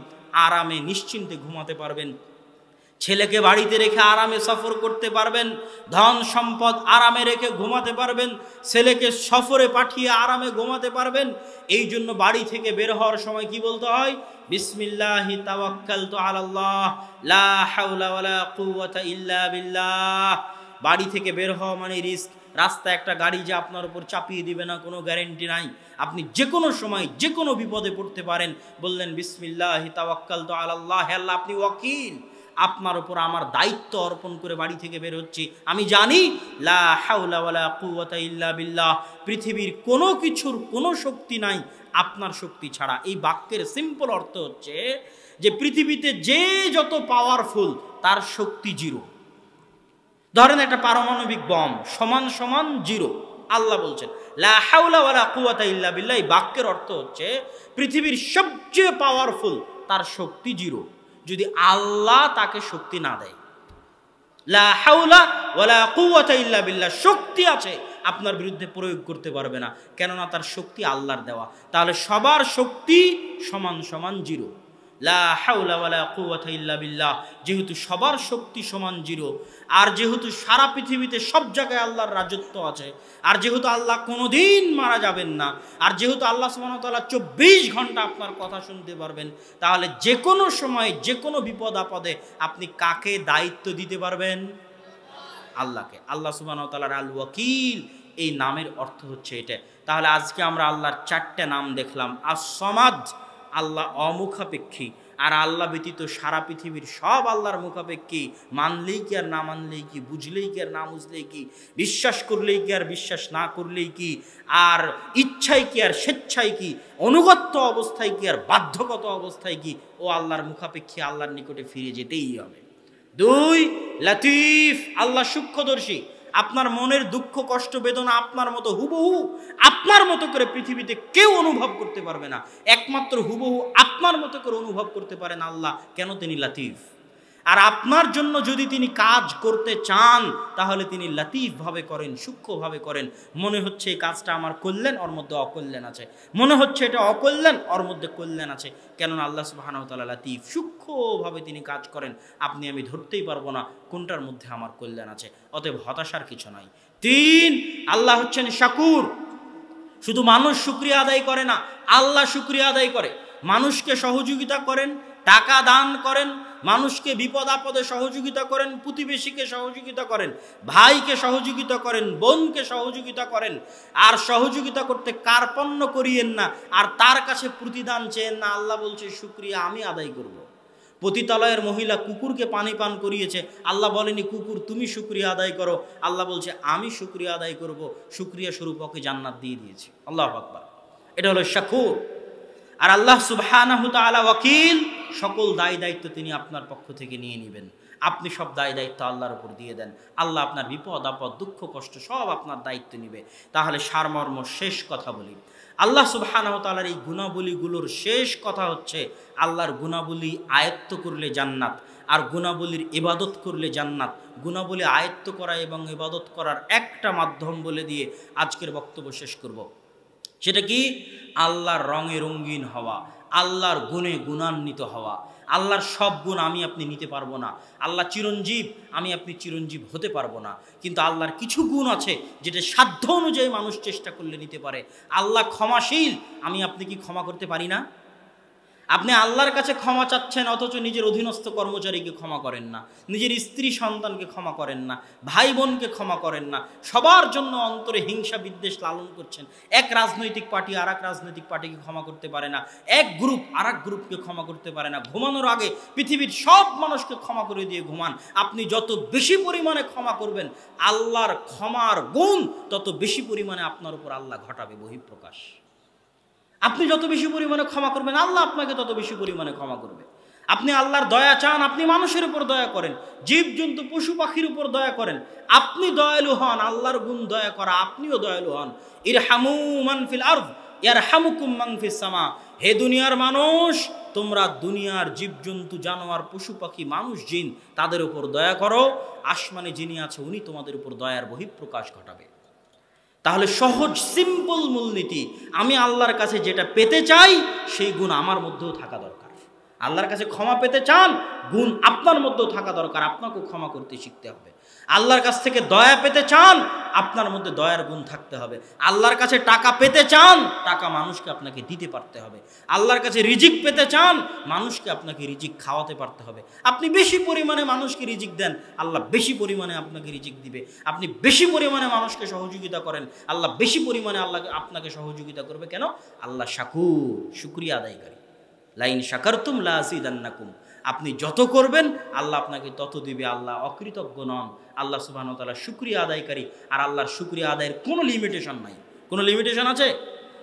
আরামে নিশ্চিন্তে ঘুমাতে পারবেন। ছেলেকে বাড়িতে রেখে আরামে সফর করতে পারবেন, ধন সম্পদ আরামে রেখে ঘুমাতে পারবেন, ছেলেকে সফরে পাঠিয়ে আরামে ঘুমাতে পারবেন। এই জন্য বাড়ি থেকে বের হওয়ার সময় কি বলতে হয়? বিসমিল্লাহি তাওয়াক্কালতু আলাল্লাহ লা হাওলা ওয়ালা কুওয়াতা ইল্লা বিল্লাহ। বাড়ি থেকে বের হওয়া মানে রিস্ক। রাস্তায় একটা গাড়ি যে আপনার উপর চাপিয়ে দিবে না, কোনো গ্যারেন্টি নাই। আপনি যে কোনো সময় যে কোনো বিপদে পড়তে পারেন। বললেন বিসমিল্লাহি তাওয়াক্কালতু আলাল্লাহ, হে আল্লাহ আপনি ওয়াকিল, আপনার উপর আমার দায়িত্ব অর্পণ করে বাড়ি থেকে বের হচ্ছি। আমি জানি লা হাওলা ওয়ালা কুওয়াতা ইল্লা বিল্লাহ, পৃথিবীর কোনো কিছুর কোনো শক্তি নাই আপনার শক্তি ছাড়া। এই বাক্যের সিম্পল অর্থ হচ্ছে যে পৃথিবীতে যে যত পাওয়ারফুল তার শক্তি জিরো। ধরেন একটা পারমাণবিক বম সমান সমান জিরো, আল্লাহ বলছেন লা হাওলা ওয়ালা কুওয়াতা ইল্লা বিল্লাহ। এই বাক্যের অর্থ হচ্ছে পৃথিবীর সবচেয়ে পাওয়ারফুল, তার শক্তি জিরো যদি আল্লাহ তাকে শক্তি না দেয়। লা হাওলা ওয়ালা কুওয়াতা ইল্লা বিল্লাহ, শক্তি আছে আপনার বিরুদ্ধে প্রয়োগ করতে পারবে না, কেননা তার শক্তি আল্লাহর দেওয়া। তাহলে সবার শক্তি সমান সমান জিরো। লা হাওলা ওয়ালা কুওয়াতা ইল্লা বিল্লাহ, যেহেতু সবার শক্তি সমান জিরো, আর যেহেতু সারা পৃথিবীতে সব জায়গায় আল্লাহর রাজত্ব আছে, আর যেহেতু আল্লাহ কোনোদিন মারা যাবেন না, আর যেহেতু আল্লাহ সুবহানাহু ওয়া তাআলা 24 ঘন্টা আপনার কথা শুনতে পারবেন, তাহলে যে কোনো সময় যে কোনো বিপদ আপদে আপনি কাকে দায়িত্ব দিতে পারবেন? আল্লাহকে। আল্লাহ সুবহানাহু ওয়া তাআলার আল ওয়াকিল এই নামের অর্থ হচ্ছে এটা। তাহলে আজকে আমরা আল্লাহর 4টে নাম দেখলাম। আস-সামাদ, আল্লাহ অমুখাপেক্ষী, আর আল্লাহ ব্যতীত সারা পৃথিবীর সব আল্লাহর মুখাপেক্ষী। মানলেই কি আর না মানলেই কি, বুঝলেই কি আর না বুঝলেই কি, বিশ্বাস করলেই কি আর বিশ্বাস না করলেই কি, আর ইচ্ছাই কি আর স্বেচ্ছাই কি, অনুগত্য অবস্থায় কি আর বাধ্যগত অবস্থায় কি, ও আল্লাহর মুখাপেক্ষী, আল্লাহর নিকটে ফিরে যেতেই হবে। 2, লতিফ, আল্লাহ সূক্ষ্মদর্শী। আপনার মনের দুঃখ কষ্ট বেদনা আপনার মতো হুবহু আপনার মতো করে পৃথিবীতে কেউ অনুভব করতে পারবে না, একমাত্র হুবহু আপনার মতো করে অনুভব করতে পারেন আল্লাহ। কেন? তিনি লতিফ। আর আপনার জন্য যদি তিনি কাজ করতে চান তাহলে তিনি লতিফভাবে করেন, সূক্ষ্মভাবে করেন। মনে হচ্ছে এই কাজটা আমার কল্যাণ, ওর মধ্যে অকল্যাণ আছে, মনে হচ্ছে এটা অকল্যাণ, ওর মধ্যে কল্যাণ আছে, কেননা আল্লাহ সুবহানাহু ওয়া তাআলা লতিফ, সূক্ষ্মভাবে তিনি কাজ করেন। আপনি আমি ধরতেই পারবো না কোনটার মধ্যে আমার কল্যাণ আছে। অতএব হতাশার কিছু নাই। 3, আল্লাহ হচ্ছেন শাকুর। শুধু মানুষ শুকরিয়া আদায় করে না, আল্লাহ শুকরিয়া আদায় করে। মানুষকে সহযোগিতা করেন, টাকা দান করেন, মানুষকে বিপদ আপদে সহযোগিতা করেন, প্রতিবেশীকে সহযোগিতা করেন, ভাইকে সহযোগিতা করেন, বোনকে সহযোগিতা করেন। আর সহযোগিতা করতে কার্পণ্য করিয়েন না, আর তার কাছে প্রতিদান চেয়েন না। আল্লাহ বলছে শুকরিয়া আমি আদায় করব। পতিতালয়ের মহিলা কুকুরকে পানি পান করিয়েছে, আল্লাহ বলেনি কুকুর তুমি শুকরিয়া আদায় করো, আল্লাহ বলছে আমি শুকরিয়া আদায় করব, শুকরিয়া স্বরূপ ওকে জান্নাত দিয়ে দিয়েছে। আল্লাহু আকবার। এটা হলো শাকুর। আর আল্লাহ সুবহানাহু ওয়া তাআলা ওয়াকিল, সকল দায় দায়িত্ব তিনি আপনার পক্ষ থেকে নিয়ে নেবেন। আপনি সব দায় দায়িত্ব আল্লাহর উপর দিয়ে দেন, আল্লাহ আপনার বিপদ আপদ দুঃখ কষ্ট সব আপনার দায়িত্ব নেবে। তাহলে সারমর্ম শেষ কথা বলি, আল্লাহ সুবহানাহু ওয়া তাআলার এই গুণাবলীগুলোর শেষ কথা হচ্ছে আল্লাহর গুণাবলী আয়ত্ত করলে জান্নাত, আর গুণাবলীর ইবাদত করলে জান্নাত। গুণাবলী আয়ত্ত করা এবং ইবাদত করার একটা মাধ্যম বলে দিয়ে আজকের বক্তব্য শেষ করব। সেটা কি? আল্লাহর রঙে রঙিন হওয়া, আল্লাহর গুণে গুণান্বিত হওয়া। আল্লাহর সব গুণ আমি আপনি নিতে পারবো না। আল্লাহ চিরঞ্জীব, আমি আপনি চিরঞ্জীব হতে পারবো না, কিন্তু আল্লাহর কিছু গুণ আছে যেটা সাধ্য অনুযায়ী মানুষ চেষ্টা করলে নিতে পারে। আল্লাহ ক্ষমাশীল, আমি আপনি কি ক্ষমা করতে পারি না? আপনি আল্লাহর কাছে ক্ষমা চাচ্ছেন অথচ নিজের অধীনস্থ কর্মচারীকে ক্ষমা করেন না, নিজের স্ত্রী সন্তানকে ক্ষমা করেন না, ভাই বোনকে ক্ষমা করেন না, সবার জন্য অন্তরে হিংসা বিদ্বেষ লালন করছেন। এক রাজনৈতিক পার্টি আর এক রাজনৈতিক পার্টিকে ক্ষমা করতে পারে না, এক গ্রুপ আর এক গ্রুপকে ক্ষমা করতে পারে না। ঘুমানোর আগে পৃথিবীর সব মানুষকে ক্ষমা করে দিয়ে ঘুমান। আপনি যত বেশি পরিমাণে ক্ষমা করবেন, আল্লাহর ক্ষমার গুণ তত বেশি পরিমাণে আপনার উপর আল্লাহ ঘটাবে বহিঃপ্রকাশ। আপনি যত বেশি পরিমাণে ক্ষমা করবেন, আল্লাহ আপনাকে তত বেশি পরিমাণে ক্ষমা করবে। আপনি আল্লাহর দয়া চান, আপনি মানুষের উপর দয়া করেন, জীবজন্তু পশু পাখির উপর দয়া করেন, আপনি দয়ালু হন। আল্লাহর গুণ দয়া করা, আপনিও দয়ালু হন। ইরহামু মান ফিল আরদ ইয়ারহামুকুম মান ফিস সামা। হে দুনিয়ার মানুষ, তোমরা দুনিয়ার জীবজন্তু জানোয়ার পশু পাখি মানুষ জিন তাদের উপর দয়া করো, আসমানে যিনি আছে উনি তোমাদের উপর দয়ার বহিঃপ্রকাশ ঘটাবে। তাহলে সহজ সিম্পল মূলনীতি, আমি আল্লাহর কাছে যেটা পেতে চাই সেই গুণ আমার মধ্যেও থাকা দরকার। আল্লাহর কাছে ক্ষমা পেতে চান, গুণ আপনার মধ্যেও থাকা দরকার, আপনাকেও ক্ষমা করতে শিখতে হবে। আল্লাহর কাছ থেকে দয়া পেতে চান, আপনার মধ্যে দয়ার গুণ থাকতে হবে। আল্লাহর কাছে টাকা পেতে চান, টাকা মানুষকে আপনাকে দিতে পারতে হবে। আল্লাহর কাছে রিজিক পেতে চান, মানুষকে আপনাকে রিজিক খাওয়াতে পারতে হবে। আপনি বেশি পরিমাণে মানুষকে রিজিক দেন, আল্লাহ বেশি পরিমাণে আপনাকে রিজিক দিবে। আপনি বেশি পরিমাণে মানুষকে সহযোগিতা করেন, আল্লাহ বেশি পরিমাণে আপনাকে সহযোগিতা করবে। কেন? আল্লাহ শাকুর, শুকরিয়া আদায়কারী। লাইন শাকারতুম লা আযীদান্নাকুম। আপনি যত করবেন আল্লাহ আপনাকে তত দিবে। আল্লাহ অকৃতজ্ঞ নন, আল্লাহ সুবহানাহু ওয়া তাআলা শুকরিয়া আদায়কারী। আর আল্লাহর শুকরিয়া আদায়ের কোনো লিমিটেশন নাই। কোনো লিমিটেশন আছে?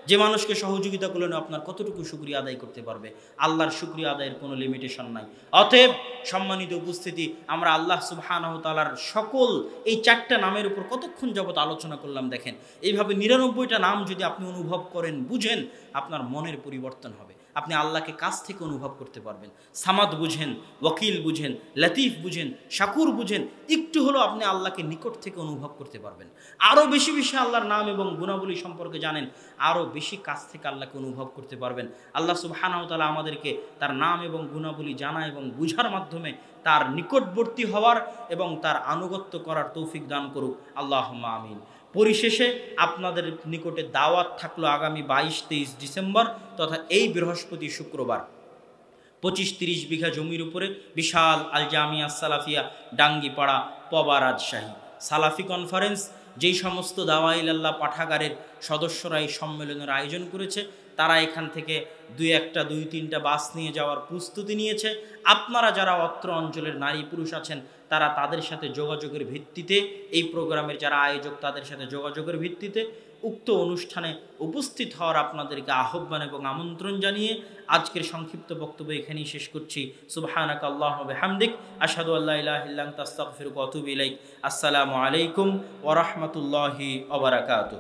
যে মানুষকে সহযোগিতা করলেন আপনার কতটুকু শুকরিয়া আদায় করতে পারবে? আল্লাহর শুকরিয়া আদায়ের কোনো লিমিটেশন নাই। অতএব সম্মানিত উপস্থিতি, আমরা আল্লাহ সুবহানাহু ওয়া তাআলার সকল এই 4টা নামের উপর কতক্ষণ যাবত আলোচনা করলাম দেখেন। এইভাবে 99টা নাম যদি আপনি অনুভব করেন, বুঝেন, আপনার মনের পরিবর্তন হবে। আপনি আল্লাহকে কাছ থেকে অনুভব করতে পারবেন। সামাদ বুঝেন, ওয়াকিল বুঝেন, লতিফ বুঝেন, শাকুর বুঝেন, একটু হলেও আপনি আল্লাহকে নিকট থেকে অনুভব করতে পারবেন। আরও বেশি বেশি আল্লাহর নাম এবং গুণাবলী সম্পর্কে জানেন, আরও বেশি কাছ থেকে আল্লাহকে অনুভব করতে পারবেন। আল্লাহ সুবহানাহু ওয়া তাআলা আমাদেরকে তার নাম এবং গুণাবলী জানা এবং বুঝার মাধ্যমে তার নিকটবর্তী হওয়ার এবং তার আনুগত্য করার তৌফিক দান করুক, আল্লাহুম্মা আমিন। পরিশেষে আপনাদের নিকটে দাওয়াত থাকলো আগামী 22-23 ডিসেম্বর তথা এই বৃহস্পতি শুক্রবার 25-30 বিঘা জমির উপরে বিশাল আল জামিয়া সালাফিয়া ডাঙ্গিপাড়া পবা রাজশাহী সালাফি কনফারেন্স। যেই সমস্ত দাওয়াইল আল্লাহ পাঠাগারের সদস্যরা এই সম্মেলনের আয়োজন করেছে, তারা এখান থেকে 2-3টা বাস নিয়ে যাওয়ার প্রস্তুতি নিয়েছে। আপনারা যারা অত্র অঞ্চলের নারী পুরুষ আছেন, তারা তাদের সাথে যোগাযোগের ভিত্তিতে, এই প্রোগ্রামের যারা আয়োজক তাদের সাথে যোগাযোগের ভিত্তিতে উক্ত অনুষ্ঠানে উপস্থিত হওয়ার আপনাদেরকে আহ্বান এবং আমন্ত্রণ জানিয়ে আজকের সংক্ষিপ্ত বক্তব্য এখানেই শেষ করছি। সুবহানাকা আল্লাহুম্মা ওয়া বিহামদিক, আশহাদু আল্লা ইলাহা ইল্লা আনতা আস্তাগফিরুকা ওয়া আতুবু ইলাইক। আসসালামু আলাইকুম ওয়া রাহমাতুল্লাহি ওয়া বারাকাতুহু।